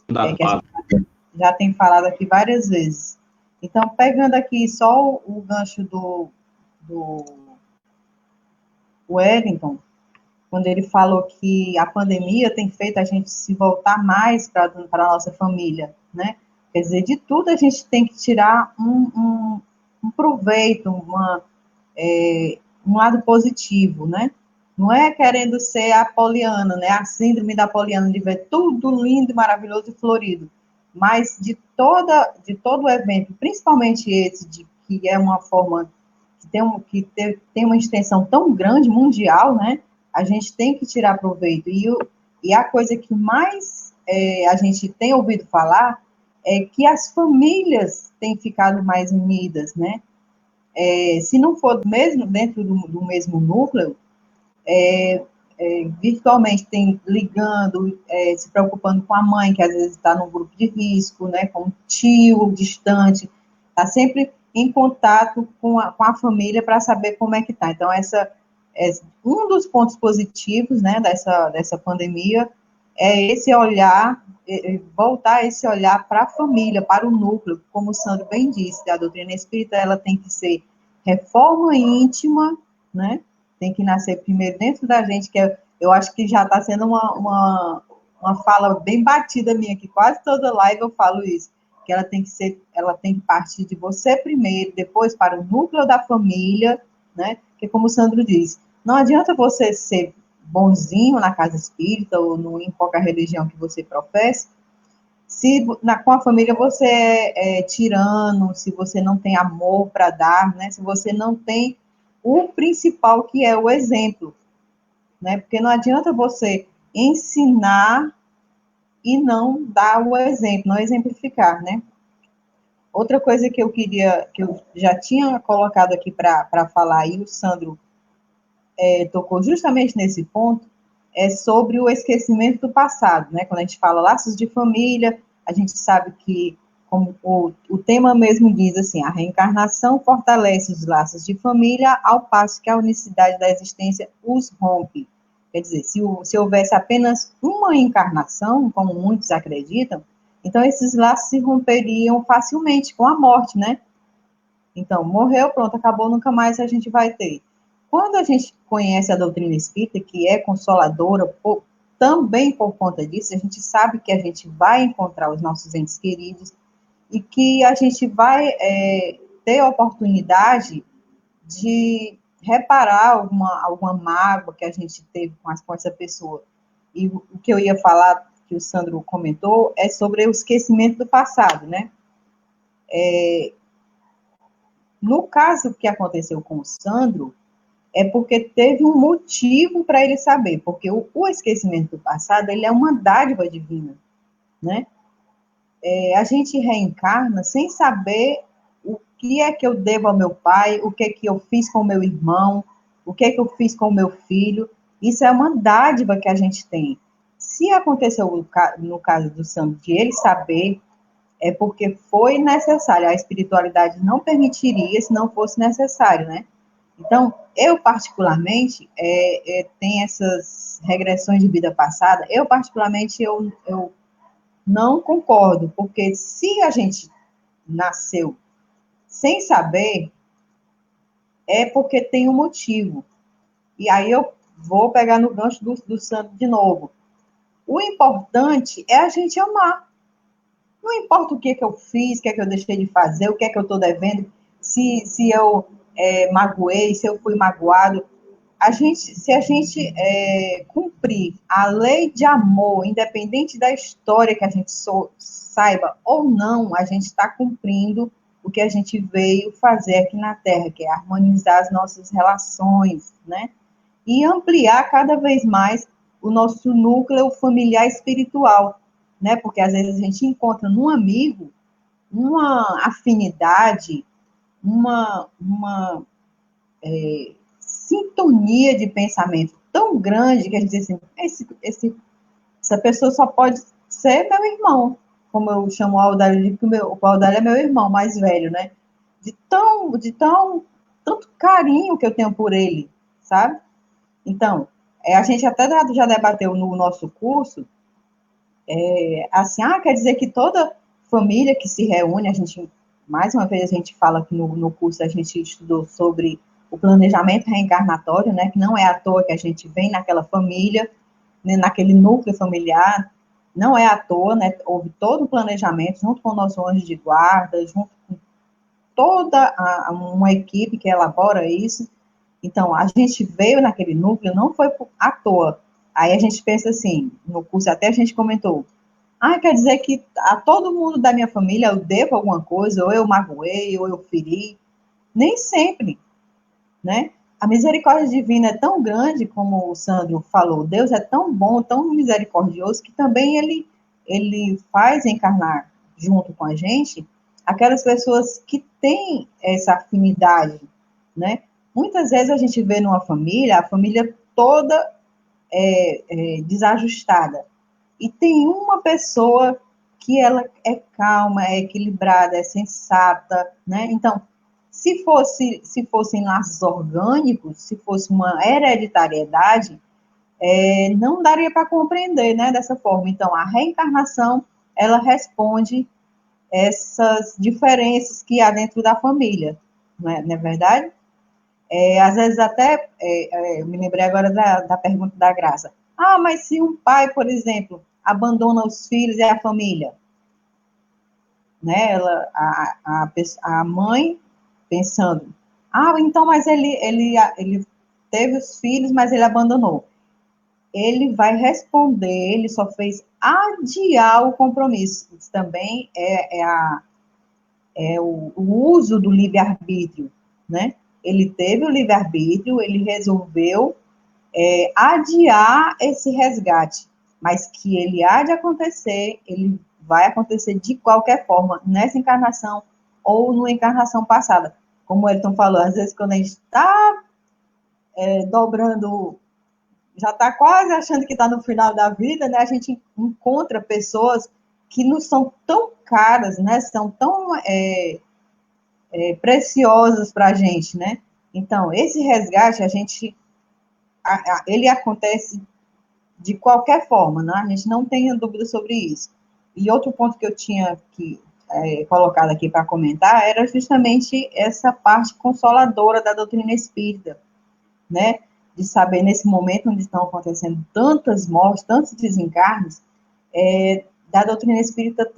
Que a gente já tem falado aqui várias vezes. Então, pegando aqui só o gancho do Wellington, quando ele falou que a pandemia tem feito a gente se voltar mais para a nossa família, né? Quer dizer, de tudo a gente tem que tirar um proveito, um lado positivo, né? Não é querendo ser a Poliana, né? A síndrome da Poliana, de ver tudo lindo, maravilhoso e florido. Mas de todo o evento, principalmente esse, que é uma forma que tem uma extensão tão grande, mundial, né? A gente tem que tirar proveito. E a coisa que mais a gente tem ouvido falar é que as famílias têm ficado mais unidas, né? Se não for mesmo dentro do mesmo núcleo, virtualmente tem ligando, se preocupando com a mãe, que às vezes está num grupo de risco, né, com um tio distante, está sempre em contato com a família para saber como é que está. Então, um dos pontos positivos, né, dessa pandemia é esse olhar, voltar esse olhar para a família, para o núcleo, como o Sandro bem disse, a doutrina espírita, ela tem que ser reforma íntima, né, tem que nascer primeiro dentro da gente, que eu acho que já está sendo uma fala bem batida minha, que quase toda live eu falo isso, que ela tem que partir de você primeiro, depois para o núcleo da família, né? Porque como o Sandro disse, não adianta você ser bonzinho na casa espírita ou em qualquer religião que você professe, se com a família você é tirano, se você não tem amor para dar, né? Se você não tem o principal, que é o exemplo, né? Porque não adianta você ensinar e não dar o exemplo, não exemplificar, né? Outra coisa que eu já tinha colocado aqui para falar, e o Sandro tocou justamente nesse ponto, é sobre o esquecimento do passado, né? Quando a gente fala laços de família, a gente sabe que, como o tema mesmo diz assim, a reencarnação fortalece os laços de família, ao passo que a unicidade da existência os rompe. Quer dizer, se houvesse apenas uma encarnação, como muitos acreditam, então esses laços se romperiam facilmente com a morte, né? Então, morreu, pronto, acabou, nunca mais a gente vai ter. Quando a gente conhece a doutrina espírita, que é consoladora, também por conta disso, a gente sabe que a gente vai encontrar os nossos entes queridos e que a gente vai ter a oportunidade de reparar alguma mágoa que a gente teve com essa pessoa. E o que eu ia falar, que o Sandro comentou, é sobre o esquecimento do passado, né? No caso que aconteceu com o Sandro, é porque teve um motivo para ele saber, porque o esquecimento do passado, ele é uma dádiva divina, né? A gente reencarna sem saber o que é que eu devo ao meu pai, o que é que eu fiz com o meu irmão, o que é que eu fiz com o meu filho. Isso é uma dádiva que a gente tem. Se aconteceu no caso do Sandro, de ele saber, é porque foi necessário. A espiritualidade não permitiria se não fosse necessário, né? Então, eu particularmente, tenho essas regressões de vida passada, eu particularmente, eu não concordo, porque se a gente nasceu sem saber, é porque tem um motivo. E aí eu vou pegar no gancho do Sandro de novo. O importante é a gente amar. Não importa o que eu fiz, o que eu deixei de fazer, o que eu estou devendo, se eu magoei, se eu fui magoado. Se a gente cumprir a lei de amor, independente da história que a gente saiba ou não, a gente está cumprindo o que a gente veio fazer aqui na Terra, que é harmonizar as nossas relações, né? E ampliar cada vez mais o nosso núcleo familiar espiritual, né? Porque às vezes a gente encontra num amigo uma afinidade, uma sintonia de pensamento tão grande que a gente diz assim, essa pessoa só pode ser meu irmão, como eu chamo o Aldalho, o Aldalho é meu irmão mais velho, né? De tanto carinho que eu tenho por ele, sabe? Então, a gente até já debateu no nosso curso, assim, quer dizer que toda família que se reúne, mais uma vez a gente fala que no curso a gente estudou sobre o planejamento reencarnatório, né, que não é à toa que a gente vem naquela família, né, naquele núcleo familiar, não é à toa, né, houve todo um planejamento junto com o nosso anjo de guarda, junto com toda uma equipe que elabora isso. Então, a gente veio naquele núcleo, não foi à toa. Aí a gente pensa assim, no curso até a gente comentou, quer dizer que a todo mundo da minha família eu devo alguma coisa, ou eu magoei, ou eu feri. Nem sempre, né? A misericórdia divina é tão grande, como o Sandro falou, Deus é tão bom, tão misericordioso, que também ele faz encarnar junto com a gente aquelas pessoas que têm essa afinidade, né? Muitas vezes a gente vê numa família, a família toda desajustada, e tem uma pessoa que ela é calma, é equilibrada, é sensata, né? Então, se fossem laços orgânicos, se fosse uma hereditariedade, não daria para compreender, né, dessa forma. Então, a reencarnação, ela responde essas diferenças que há dentro da família, não é verdade? Às vezes até, eu me lembrei agora da pergunta da Graça. Mas se um pai, por exemplo, abandona os filhos e a família, né? A mãe pensando, então, mas ele teve os filhos, mas ele abandonou. Ele vai responder, ele só fez adiar o compromisso. Isso também é o uso do livre-arbítrio, né? Ele teve o livre-arbítrio, ele resolveu adiar esse resgate, mas que ele há de acontecer, ele vai acontecer de qualquer forma, nessa encarnação ou numa encarnação passada. Como o Elton falou, às vezes quando a gente está dobrando, já está quase achando que está no final da vida, né, a gente encontra pessoas que nos são tão caras, né, são tão preciosas para a gente, né? Então, esse resgate, ele acontece de qualquer forma, né? A gente não tenha dúvida sobre isso. E outro ponto que eu tinha colocado aqui para comentar era justamente essa parte consoladora da doutrina espírita, né? De saber, nesse momento onde estão acontecendo tantas mortes, tantos desencarnes, da doutrina espírita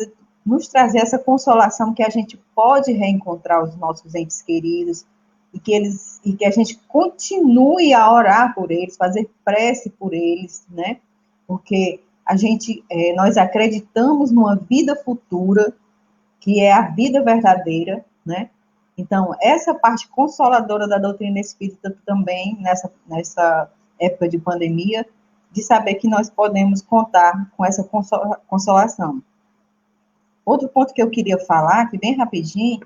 nos trazer essa consolação que a gente pode reencontrar os nossos entes queridos e que a gente continue a orar por eles, fazer prece por eles, né? Porque nós acreditamos numa vida futura, que é a vida verdadeira, né? Então, essa parte consoladora da doutrina espírita também, nessa época de pandemia, de saber que nós podemos contar com essa consolação. Outro ponto que eu queria falar, que bem rapidinho,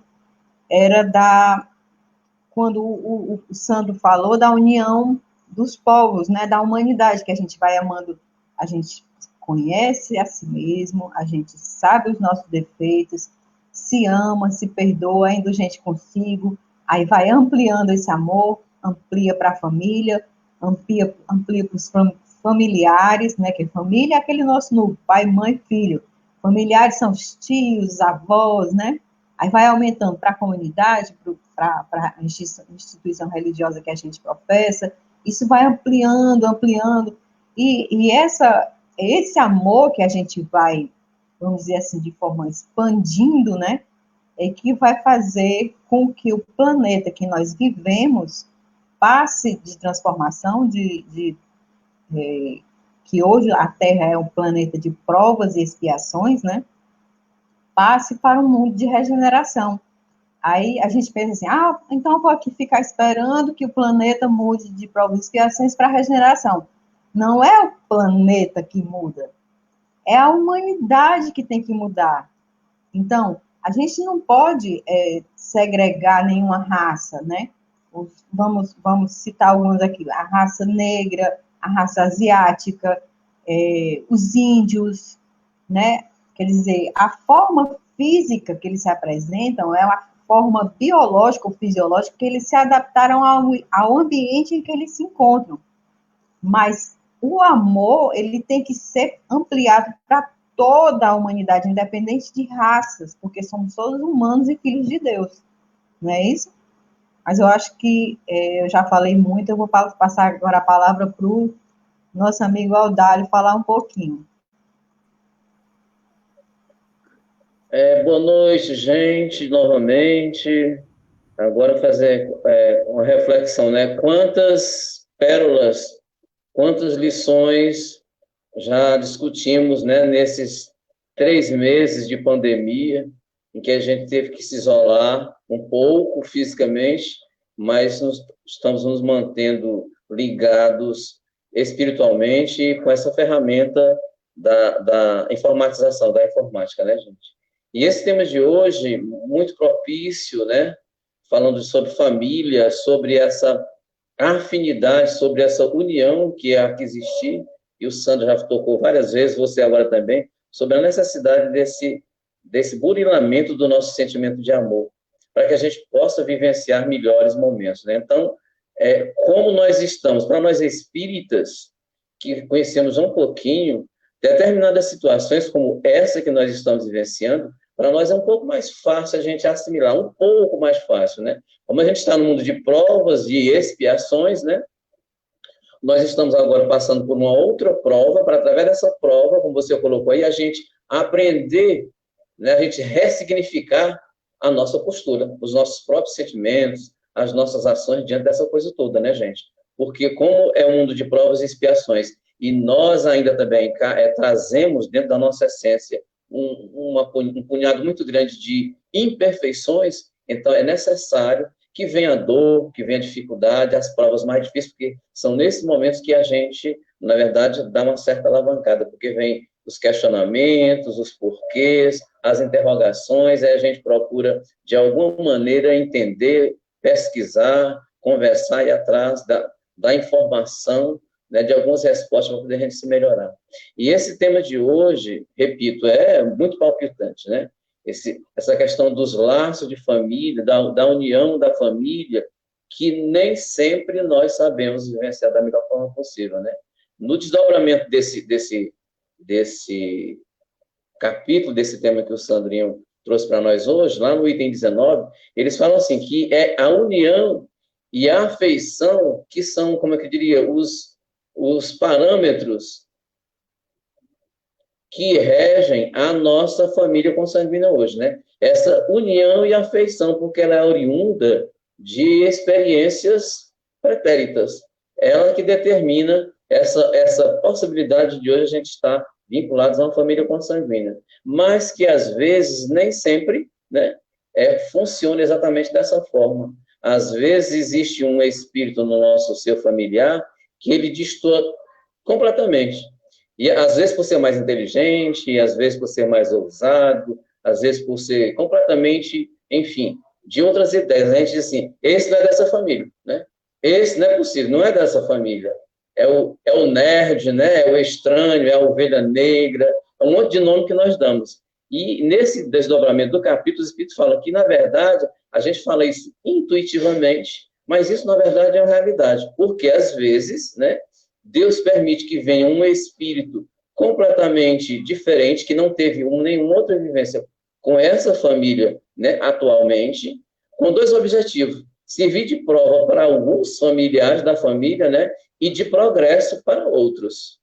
era quando o Sandro falou da união dos povos, né, da humanidade, que a gente vai amando, a gente conhece a si mesmo, a gente sabe os nossos defeitos, se ama, se perdoa, é indulgente consigo, aí vai ampliando esse amor, amplia para a família, amplia para os familiares, né, que família é aquele nosso núcleo, pai, mãe, filho. Familiares são os tios, avós, né? Aí vai aumentando para a comunidade, para a instituição religiosa que a gente professa, isso vai ampliando, ampliando, e esse amor que a gente vai, vamos dizer assim, de forma expandindo, né, é que vai fazer com que o planeta que nós vivemos passe de transformação, que hoje a Terra é um planeta de provas e expiações, né, passe para um mundo de regeneração. Aí a gente pensa assim, então eu vou aqui ficar esperando que o planeta mude de provas e expiações para regeneração. Não é o planeta que muda, é a humanidade que tem que mudar. Então, a gente não pode segregar nenhuma raça, né? Vamos citar algumas aqui, a raça negra, a raça asiática, os índios, né? Quer dizer, a forma física que eles se apresentam é uma forma biológica ou fisiológica que eles se adaptaram ao ambiente em que eles se encontram. Mas o amor, ele tem que ser ampliado para toda a humanidade, independente de raças, porque somos todos humanos e filhos de Deus. Não é isso? Mas eu acho que eu já falei muito, eu vou passar agora a palavra para o nosso amigo Audálio falar um pouquinho.
Boa noite, gente, novamente. Agora fazer uma reflexão, né? Quantas pérolas, quantas lições já discutimos, né, nesses 3 meses de pandemia, em que a gente teve que se isolar um pouco fisicamente, mas estamos nos mantendo ligados espiritualmente com essa ferramenta da informatização, da informática, né, gente? E esse tema de hoje, muito propício, né, falando sobre família, sobre essa afinidade, sobre essa união que há que existir, e o Sandro já tocou várias vezes, você agora também, sobre a necessidade desse burilamento do nosso sentimento de amor, para que a gente possa vivenciar melhores momentos, né? Então, como nós estamos, para nós espíritas, que conhecemos um pouquinho, determinadas situações como essa que nós estamos vivenciando, para nós é um pouco mais fácil a gente assimilar, um pouco mais fácil, né? Como a gente está no mundo de provas, de expiações, né? Nós estamos agora passando por uma outra prova, para através dessa prova, como você colocou aí, a gente aprender, né, a gente ressignificar a nossa postura, os nossos próprios sentimentos, as nossas ações diante dessa coisa toda, né, gente? Porque como é um mundo de provas e expiações, e nós ainda também trazemos dentro da nossa essência um punhado muito grande de imperfeições, então é necessário que venha a dor, que venha a dificuldade, as provas mais difíceis, porque são nesses momentos que a gente, na verdade, dá uma certa alavancada, porque vem os questionamentos, os porquês, as interrogações, aí a gente procura, de alguma maneira, entender, pesquisar, conversar e ir atrás da informação, né, de algumas respostas para poder a gente se melhorar. E esse tema de hoje, repito, é muito palpitante, né? Essa questão dos laços de família, da união da família, que nem sempre nós sabemos vivenciar da melhor forma possível, né? No desdobramento desse capítulo, desse tema que o Sandrinho trouxe para nós hoje, lá no item 19, eles falam assim, que é a união e a afeição que são, como é que eu diria, os parâmetros que regem a nossa família consanguínea hoje, né? Essa união e afeição, porque ela é oriunda de experiências pretéritas. Ela que determina essa possibilidade de hoje a gente estar vinculados a uma família consanguínea, mas que às vezes nem sempre, né, funciona exatamente dessa forma. Às vezes existe um espírito no nosso ser familiar que ele destoa completamente. E às vezes por ser mais inteligente, e às vezes por ser mais ousado, às vezes por ser completamente, enfim, de outras ideias. A gente diz assim, esse não é dessa família, né? Esse não é possível, não é dessa família. É o nerd, né? É o estranho, é a ovelha negra, é um monte de nome que nós damos. E nesse desdobramento do capítulo, os Espíritos falam que, na verdade, a gente fala isso intuitivamente, mas isso, na verdade, é uma realidade. Porque, às vezes, né, Deus permite que venha um espírito completamente diferente, que não teve nenhuma outra vivência com essa família né, atualmente, com dois objetivos: servir de prova para alguns familiares da família, né, e de progresso para outros.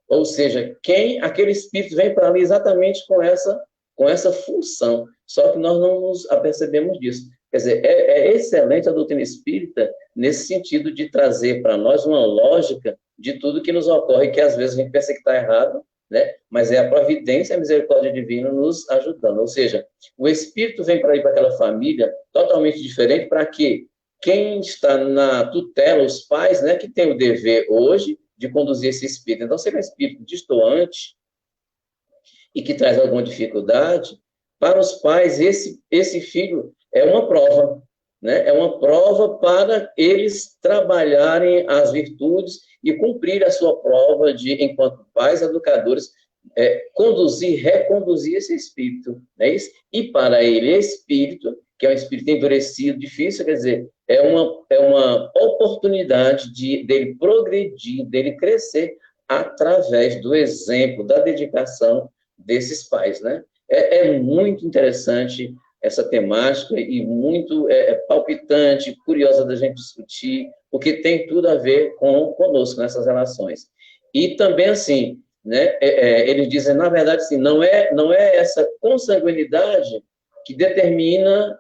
Ou seja, aquele espírito vem para ali exatamente com essa função, só que nós não nos apercebemos disso. Quer dizer, é excelente a doutrina espírita nesse sentido de trazer para nós uma lógica de tudo que nos ocorre, que às vezes a gente pensa que está errado, né? Mas é a providência e a misericórdia divina nos ajudando. Ou seja, o espírito vem para ir para aquela família totalmente diferente, para que quem está na tutela, os pais, né, que tem o dever hoje de conduzir esse espírito. Então, se ele é um espírito destoante e que traz alguma dificuldade, para os pais, esse filho é uma prova, né? É uma prova para eles trabalharem as virtudes e cumprir a sua prova de, enquanto pais educadores, conduzir, reconduzir esse espírito, não é isso? E para ele, espírito, que é um espírito endurecido, difícil, quer dizer, é uma oportunidade dele progredir, dele crescer através do exemplo, da dedicação desses pais, né? É muito interessante essa temática e muito palpitante, curiosa da gente discutir, porque tem tudo a ver conosco nessas relações. E também, assim, né, eles dizem, na verdade, assim, não é essa consanguinidade que determina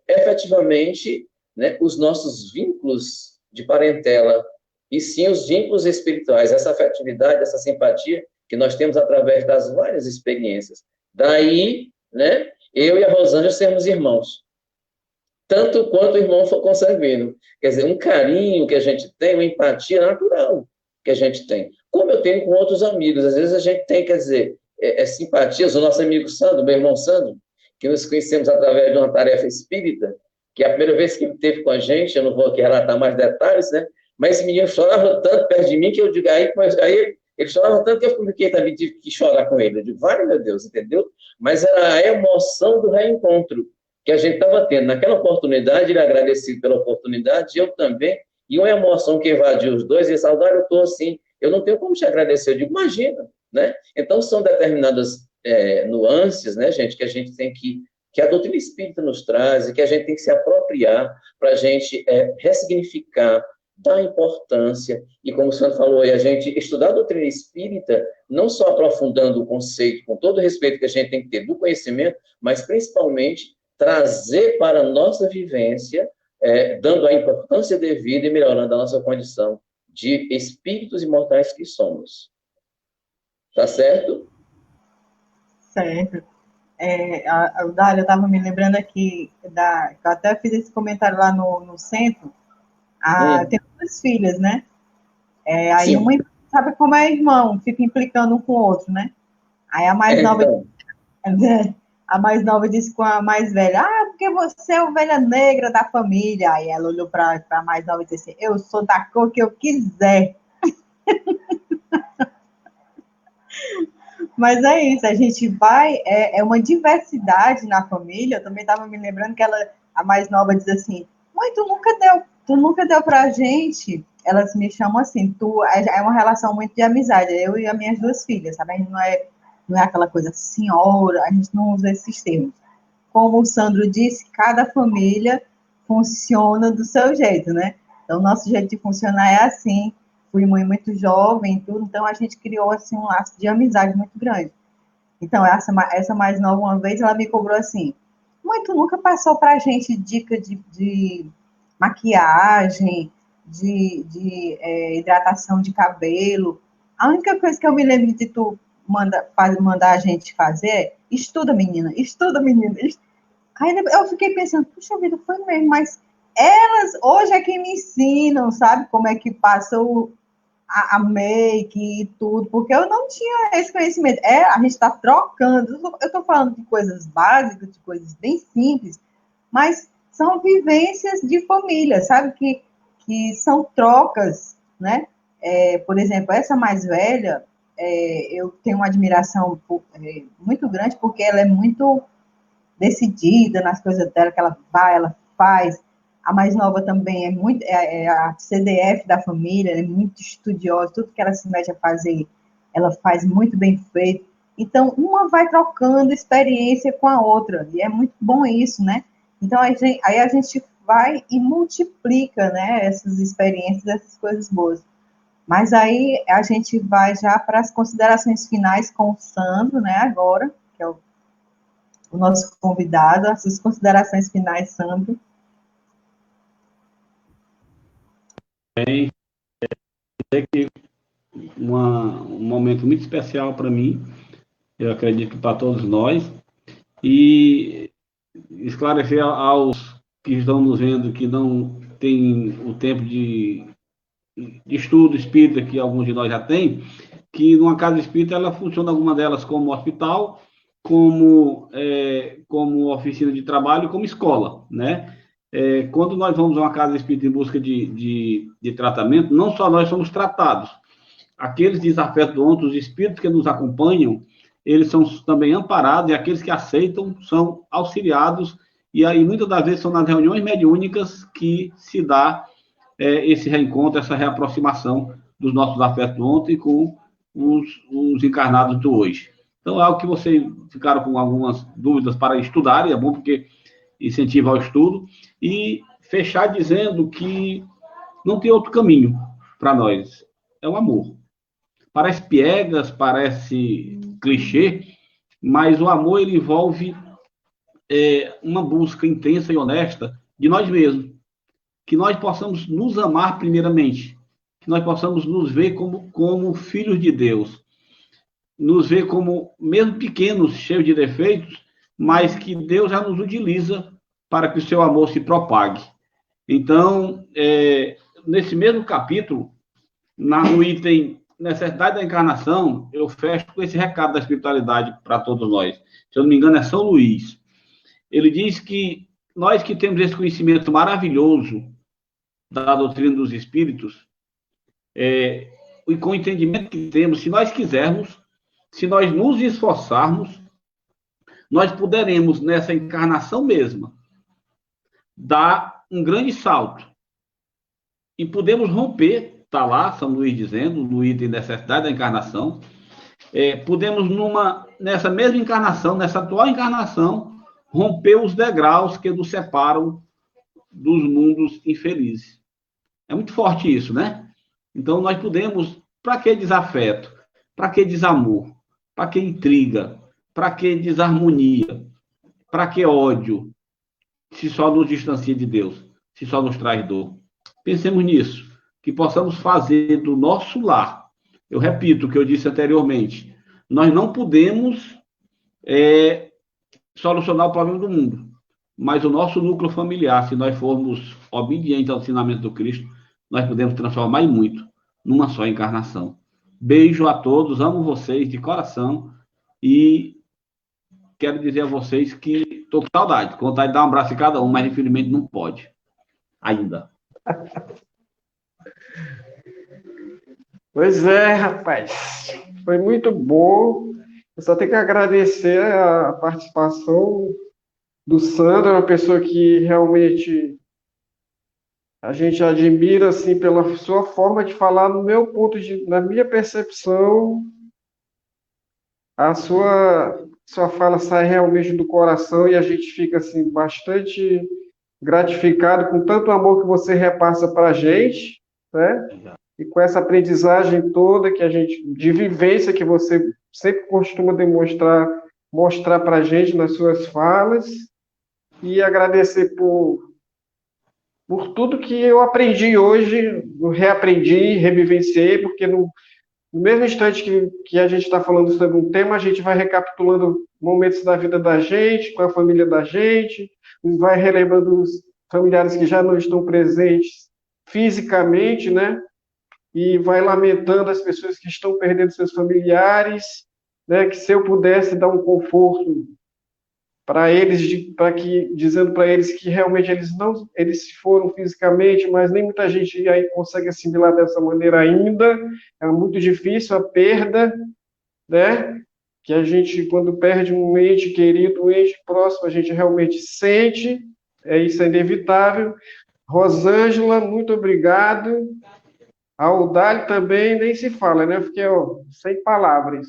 efetivamente, né, os nossos vínculos de parentela, e sim os vínculos espirituais, essa afetividade, essa simpatia que nós temos através das várias experiências. Daí, né, eu e a Rosângela sermos irmãos, tanto quanto o irmão for consanguíneo. Quer dizer, um carinho que a gente tem, uma empatia natural que a gente tem. Como eu tenho com outros amigos. Às vezes a gente tem, quer dizer, simpatias. O nosso amigo Sandro, meu irmão Sandro, que nos conhecemos através de uma tarefa espírita, que a primeira vez que ele esteve com a gente, eu não vou aqui relatar mais detalhes, né? Mas esse menino chorava tanto perto de mim que eu digo, aí ele chorava tanto que eu fiquei também, tive que chorar com ele. Eu digo, vale, meu Deus, entendeu? Mas era a emoção do reencontro que a gente estava tendo. Naquela oportunidade, ele agradecido pela oportunidade, eu também, e uma emoção que invadiu os dois, e saudade, eu estou assim, eu não tenho como te agradecer. Eu digo, imagina, né? Então, são determinadas nuances, né, gente, que a gente tem que a doutrina espírita nos traz e que a gente tem que se apropriar para a gente ressignificar, dar importância, e como o senhor falou, a gente estudar a doutrina espírita, não só aprofundando o conceito, com todo o respeito que a gente tem que ter do conhecimento, mas principalmente trazer para a nossa vivência, dando a importância devida e melhorando a nossa condição de espíritos imortais que somos. Tá certo?
Certo. Dália, eu estava me lembrando aqui, eu até fiz esse comentário lá no centro. Eu tenho duas filhas, né? Aí uma, sabe como é irmão, fica implicando um com o outro, né? Aí a mais nova, a mais nova disse com a mais velha, porque você é a ovelha negra da família. Aí ela olhou para a mais nova e disse assim, eu sou da cor que eu quiser. Mas é isso, a gente vai, é uma diversidade na família. Eu também estava me lembrando que a mais nova diz assim, mãe, tu nunca deu pra gente. Elas me chamam assim, é uma relação muito de amizade, eu e as minhas duas filhas, sabe? A gente não é aquela coisa senhora, a gente não usa esses termos. Como o Sandro disse, cada família funciona do seu jeito, né? Então, o nosso jeito de funcionar é assim. Fui mãe muito jovem, tudo, então a gente criou assim um laço de amizade muito grande. Então, essa mais nova, uma vez, ela me cobrou assim, mãe, tu nunca passou pra gente dica de maquiagem, de hidratação de cabelo? A única coisa que eu me lembro de tu mandar a gente fazer é, estuda, menina, estuda, menina. Aí eu fiquei pensando, puxa vida, foi mesmo, mas elas hoje é que me ensinam, sabe, como é que passa a make e tudo, porque eu não tinha esse conhecimento. A gente está trocando, eu estou falando de coisas básicas, de coisas bem simples, mas são vivências de família, sabe, que são trocas, né? Por exemplo, essa mais velha, eu tenho uma admiração muito grande, porque ela é muito decidida nas coisas dela, que ela vai, ela faz. A mais nova também é a CDF da família, ela é muito estudiosa, tudo que ela se mete a fazer, ela faz muito bem feito. Então, uma vai trocando experiência com a outra, e é muito bom isso, né? Então, aí a gente vai e multiplica, né, essas experiências, essas coisas boas. Mas aí a gente vai já para as considerações finais com o Sandro, né, agora, que é o nosso convidado, as suas considerações finais, Sandro.
Bem, um momento muito especial para mim, eu acredito que para todos nós, e esclarecer aos que estão nos vendo que não tem o tempo de estudo espírita que alguns de nós já têm, que numa casa espírita ela funciona, alguma delas como hospital, como oficina de trabalho, como escola, né? Quando nós vamos a uma casa espírita em busca de tratamento, não só nós somos tratados, aqueles desafetos, os espíritos que nos acompanham, eles são também amparados, e aqueles que aceitam são auxiliados, e aí muitas das vezes são nas reuniões mediúnicas que se dá esse reencontro, essa reaproximação dos nossos afetos ontem com os encarnados do hoje. Então, é algo que vocês ficaram com algumas dúvidas para estudar, e é bom porque incentiva ao estudo, e fechar dizendo que não tem outro caminho para nós, é o amor. Parece piegas, parece clichê, mas o amor ele envolve uma busca intensa e honesta de nós mesmos, que nós possamos nos amar primeiramente, que nós possamos nos ver como filhos de Deus, nos ver como, mesmo pequenos, cheios de defeitos, mas que Deus já nos utiliza para que o seu amor se propague. Então, nesse mesmo capítulo, no item necessidade da encarnação, eu fecho com esse recado da espiritualidade para todos nós. Se eu não me engano, é São Luís. Ele diz que nós que temos esse conhecimento maravilhoso da doutrina dos espíritos, e com o entendimento que temos, se nós quisermos, se nós nos esforçarmos, nós poderemos, nessa encarnação mesma, dar um grande salto. E podemos romper, está lá, São Luís dizendo, no item necessidade da encarnação, podemos, nessa mesma encarnação, nessa atual encarnação, romper os degraus que nos separam dos mundos infelizes. É muito forte isso, né? Então, nós podemos, para que desafeto? Para que desamor? Para que intriga? Para que desarmonia? Para que ódio? Se só nos distancia de Deus, se só nos traz dor. Pensemos nisso, que possamos fazer do nosso lar. Eu repito o que eu disse anteriormente. Nós não podemos solucionar o problema do mundo, mas o nosso núcleo familiar, se nós formos obedientes ao ensinamento do Cristo, nós podemos transformar e muito numa só encarnação. Beijo a todos, amo vocês de coração e quero dizer a vocês que estou com saudade, com vontade de dar um abraço em cada um, mas infelizmente não pode, ainda.
Pois é, rapaz, foi muito bom. Eu só tenho que agradecer a participação do Sandro, uma pessoa que realmente a gente admira assim pela sua forma de falar. No meu ponto na minha percepção, a sua fala sai realmente do coração e a gente fica assim bastante gratificado com tanto amor que você repassa para a gente, né? E com essa aprendizagem toda que a gente, de vivência que você sempre costuma mostrar para a gente nas suas falas, e agradecer por tudo que eu aprendi hoje, reaprendi, revivenciei, porque no mesmo instante que a gente está falando sobre um tema, a gente vai recapitulando momentos da vida da gente, com a família da gente, vai relembrando os familiares que já não estão presentes fisicamente, né? E vai lamentando as pessoas que estão perdendo seus familiares, né? Que se eu pudesse dar um conforto para eles, dizendo para eles que realmente eles foram fisicamente, mas nem muita gente aí consegue assimilar dessa maneira ainda. É muito difícil a perda, né? Que a gente, quando perde um ente querido, um ente próximo, a gente realmente sente. Isso é inevitável. Rosângela, muito obrigado. A Audálio também nem se fala, né? Eu fiquei sem palavras.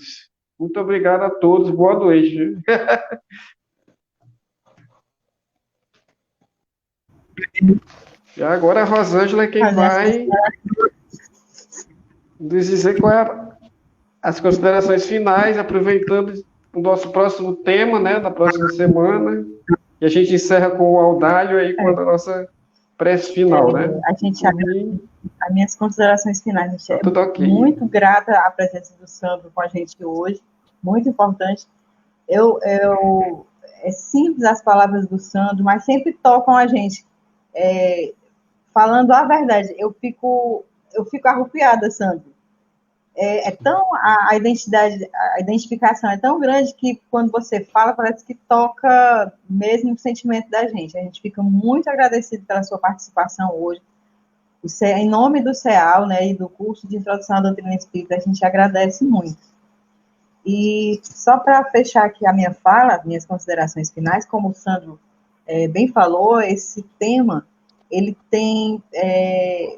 Muito obrigado a todos. Boa noite. E agora a Rosângela é quem vai nos dizer qual é as considerações finais, aproveitando o nosso próximo tema, né, da próxima semana. E a gente encerra com o Audálio aí, com a nossa prece final, né?
A gente as minhas considerações finais, a gente
tá tudo ok.
Muito grata à presença do Sandro com a gente hoje, muito importante. É simples as palavras do Sandro, mas sempre tocam a gente. Falando a verdade, eu fico arrupiada, Sandro. A identificação é tão grande que quando você fala, parece que toca mesmo o sentimento da gente. A gente fica muito agradecido pela sua participação hoje. Em nome do CEAL, né, e do curso de Introdução à Doutrina Espírita, a gente agradece muito. E só para fechar aqui a minha fala, minhas considerações finais, como o Sandro bem falou, esse tema, ele tem,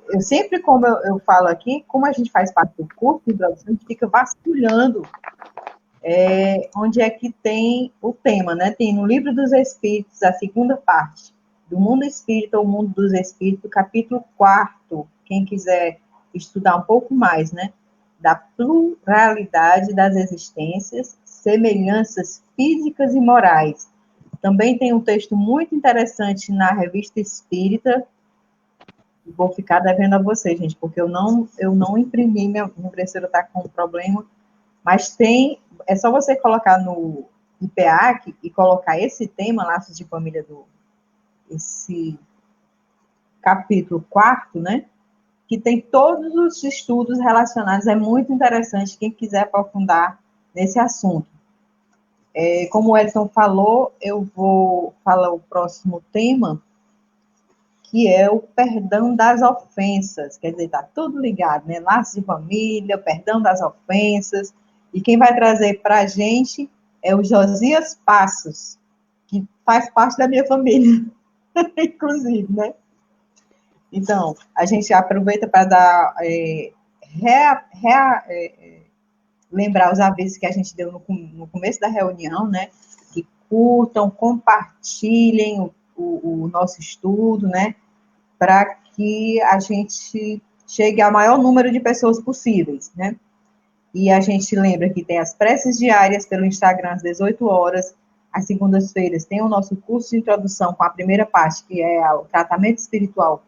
eu sempre, como eu falo aqui, como a gente faz parte do curso de introdução, a gente fica vasculhando onde é que tem o tema, né? Tem no Livro dos Espíritos, a segunda parte, do Mundo Espírita ou Mundo dos Espíritos, capítulo 4, quem quiser estudar um pouco mais, né? Da pluralidade das existências, semelhanças físicas e morais. Também tem um texto muito interessante na Revista Espírita. Vou ficar devendo a vocês, gente, porque eu não imprimi, minha impressora está com um problema, mas é só você colocar no IPEAC e colocar esse tema, Laços de Família, esse capítulo 4, né, que tem todos os estudos relacionados, é muito interessante, quem quiser aprofundar nesse assunto. Como o Edson falou, eu vou falar o próximo tema, que é o perdão das ofensas, quer dizer, está tudo ligado, né? Laços de família, perdão das ofensas, e quem vai trazer para a gente é o Josias Passos, que faz parte da minha família, inclusive, né? Então, a gente aproveita para dar, lembrar os avisos que a gente deu no começo da reunião, né? Que curtam, compartilhem o nosso estudo, né? Para que a gente chegue ao maior número de pessoas possíveis, né? E a gente lembra que tem as preces diárias pelo Instagram às 18 horas, às segundas-feiras tem o nosso curso de introdução com a primeira parte, que é o tratamento espiritual,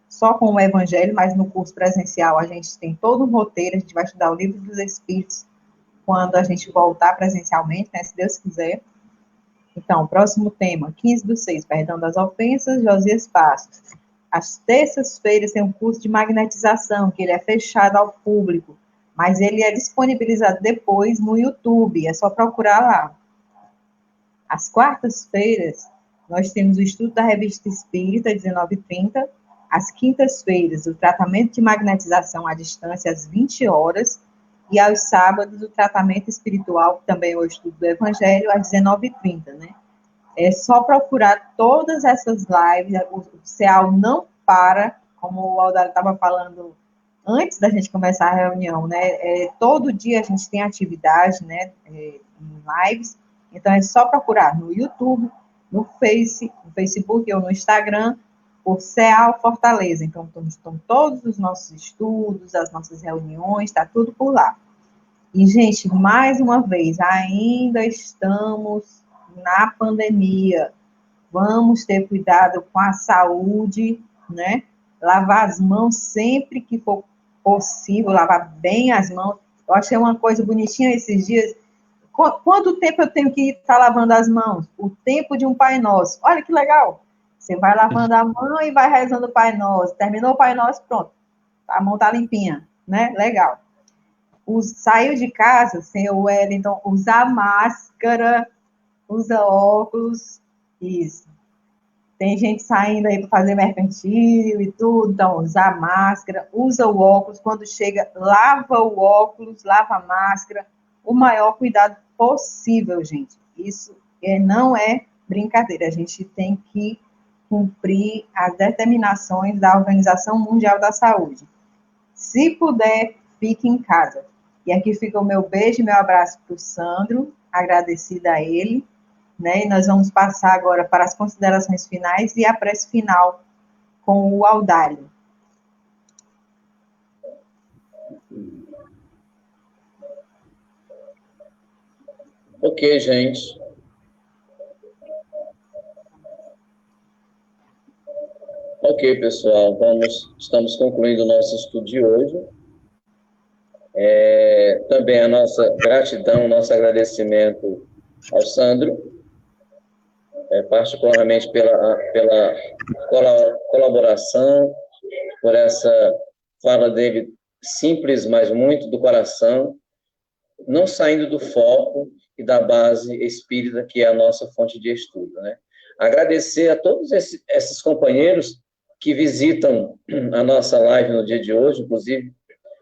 só com o Evangelho, mas no curso presencial a gente tem todo um roteiro, a gente vai estudar o Livro dos Espíritos quando a gente voltar presencialmente, né, se Deus quiser. Então, próximo tema, 15/6, perdão das ofensas, Josias Passos. Às terças-feiras tem um curso de magnetização, que ele é fechado ao público, mas ele é disponibilizado depois no YouTube, é só procurar lá. Às quartas-feiras, nós temos o estudo da Revista Espírita, 19h30. Às quintas-feiras, o tratamento de magnetização à distância, às 20 horas. E aos sábados, o tratamento espiritual, que também é o estudo do Evangelho, às 19h30, né? É só procurar todas essas lives, o CEAL não para, como o Audálio estava falando antes da gente começar a reunião, né? Todo dia a gente tem atividade, né? Em lives, então é só procurar no YouTube, no Facebook ou no Instagram, por CEAL Fortaleza. Então, estão todos os nossos estudos, as nossas reuniões, está tudo por lá. E, gente, mais uma vez, ainda estamos na pandemia. Vamos ter cuidado com a saúde, né? Lavar as mãos sempre que for possível, lavar bem as mãos. Eu achei uma coisa bonitinha esses dias. Quanto tempo eu tenho que estar lavando as mãos? O tempo de um Pai Nosso. Olha que legal. Você vai lavando a mão e vai rezando o Pai Nosso. Terminou o Pai Nosso, pronto. A mão tá limpinha, né? Legal. Saiu de casa, senhor Wellington, usa máscara, usa óculos, isso. Tem gente saindo aí para fazer mercantil e tudo, então usar máscara, usa o óculos, quando chega, lava o óculos, lava a máscara, o maior cuidado possível, gente. Isso não é brincadeira, a gente tem que cumprir as determinações da Organização Mundial da Saúde. Se puder, fique em casa. E aqui fica o meu beijo e meu abraço para o Sandro, agradecida a ele, né? E nós vamos passar agora para as considerações finais e a prece final com o Audálio.
Ok, gente. Ok, pessoal, estamos concluindo o nosso estudo de hoje. Também a nossa gratidão, nosso agradecimento ao Sandro, particularmente pela colaboração, por essa fala dele simples, mas muito do coração, não saindo do foco e da base espírita, que é a nossa fonte de estudo, né? Agradecer a todos esses companheiros que visitam a nossa live no dia de hoje, inclusive,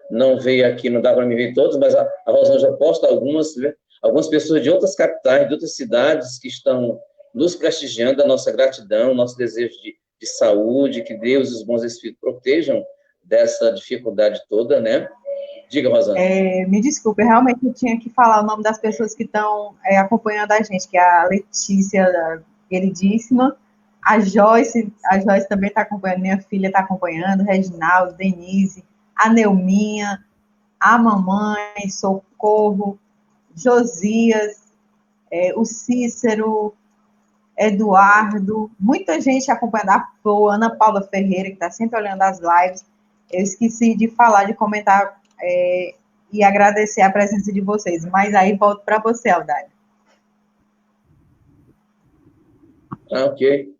não veio aqui, não dá para me ver todos, mas a Rosângela posta algumas pessoas de outras capitais, de outras cidades que estão nos prestigiando, a nossa gratidão, nosso desejo de saúde, que Deus e os bons espíritos protejam dessa dificuldade toda, né? Diga, Rosângela.
Me desculpe, realmente eu tinha que falar o nome das pessoas que estão acompanhando a gente, que é a Letícia, queridíssima, a Joyce também está acompanhando, minha filha está acompanhando, Reginaldo, Denise, a Neuminha, a mamãe, Socorro, Josias, o Cícero, Eduardo, muita gente acompanhando, a Flor, Ana Paula Ferreira, que está sempre olhando as lives. Eu esqueci de falar, de comentar e agradecer a presença de vocês, mas aí volto para você, Audálio.
Ok.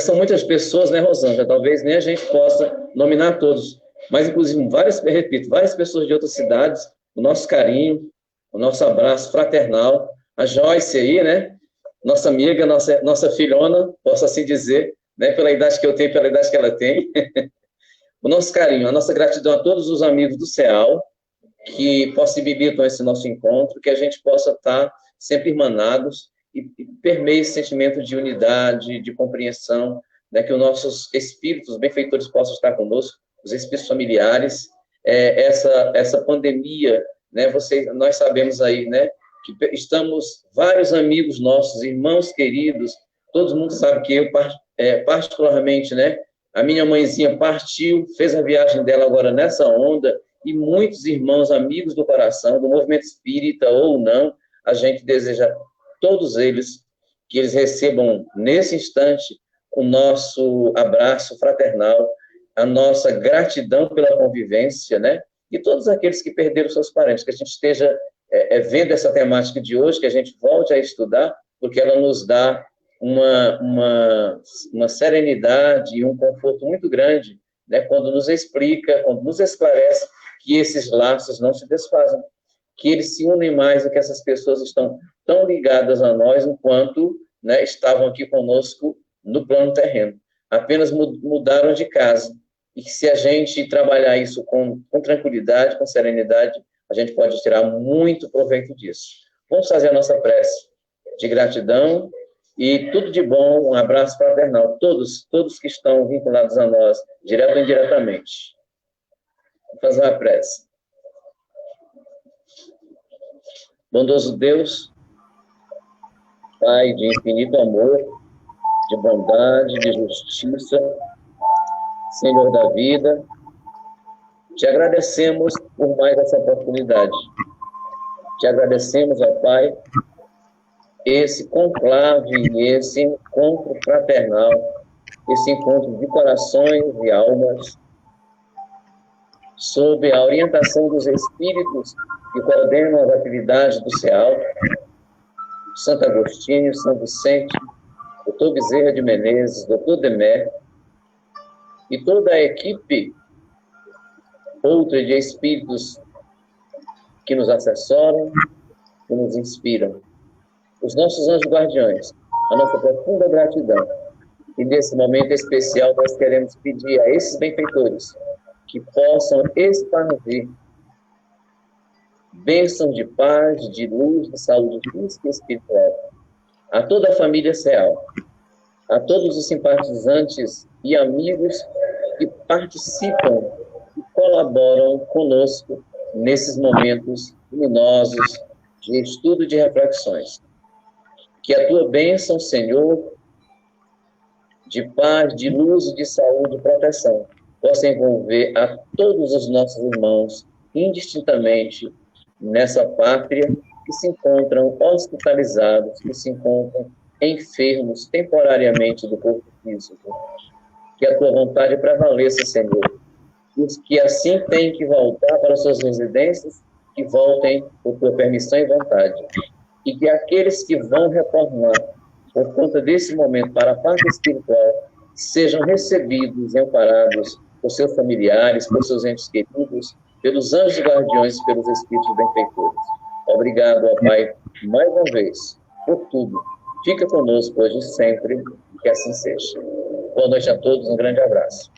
São muitas pessoas, né, Rosângela? Talvez nem a gente possa nominar todos, mas, inclusive, várias pessoas de outras cidades, o nosso carinho, o nosso abraço fraternal, a Joyce aí, né? Nossa amiga, nossa filhona, posso assim dizer, né? Pela idade que eu tenho, pela idade que ela tem. O nosso carinho, a nossa gratidão a todos os amigos do CEAL que possibilitam esse nosso encontro, que a gente possa estar sempre irmanados e permeie esse sentimento de unidade, de compreensão, né, que os nossos espíritos benfeitores possam estar conosco, os espíritos familiares. Essa pandemia, né, nós sabemos aí, né, que estamos, vários amigos nossos, irmãos queridos, todo mundo sabe que eu, particularmente, né, a minha mãezinha partiu, fez a viagem dela agora nessa onda, e muitos irmãos, amigos do coração, do movimento espírita ou não, a gente deseja todos eles, que eles recebam nesse instante o nosso abraço fraternal, a nossa gratidão pela convivência, né? E todos aqueles que perderam seus parentes, que a gente esteja vendo essa temática de hoje, que a gente volte a estudar, porque ela nos dá uma serenidade e um conforto muito grande, né? Quando nos explica, quando nos esclarece que esses laços não se desfazem, que eles se unem mais e que essas pessoas estão tão ligadas a nós enquanto, né, estavam aqui conosco no plano terreno. Apenas mudaram de casa. E que se a gente trabalhar isso com tranquilidade, com serenidade, a gente pode tirar muito proveito disso. Vamos fazer a nossa prece de gratidão e tudo de bom, um abraço fraternal. Todos que estão vinculados a nós, direto ou indiretamente. Vamos fazer a prece. Bondoso Deus, Pai de infinito amor, de bondade, de justiça, Senhor da vida, te agradecemos por mais essa oportunidade. Te agradecemos, ó Pai, esse conclave, esse encontro fraternal, esse encontro de corações e almas, sob a orientação dos espíritos que coordenam as atividades do CEAL, Santo Agostinho, São Vicente, Dr. Bezerra de Menezes, Dr. Demer, e toda a equipe outra de espíritos que nos assessoram, que nos inspiram. Os nossos anjos guardiões, a nossa profunda gratidão. E nesse momento especial nós queremos pedir a esses benfeitores que possam expandir bênçãos de paz, de luz, de saúde física e espiritual a toda a família CEAL, a todos os simpatizantes e amigos que participam e colaboram conosco nesses momentos luminosos de estudo e de reflexões. Que a tua bênção, Senhor, de paz, de luz, de saúde e proteção, possa envolver a todos os nossos irmãos, indistintamente, nessa pátria, que se encontram hospitalizados, que se encontram enfermos temporariamente do corpo físico. Que a tua vontade prevaleça, Senhor. Os que assim têm que voltar para suas residências, que voltem por tua permissão e vontade. E que aqueles que vão retornar por conta desse momento para a parte espiritual sejam recebidos e amparados por seus familiares, por seus entes queridos, pelos anjos guardiões e pelos espíritos benfeitores. Obrigado, ó Pai, mais uma vez, por tudo. Fica conosco hoje e sempre, que assim seja. Boa noite a todos, um grande abraço.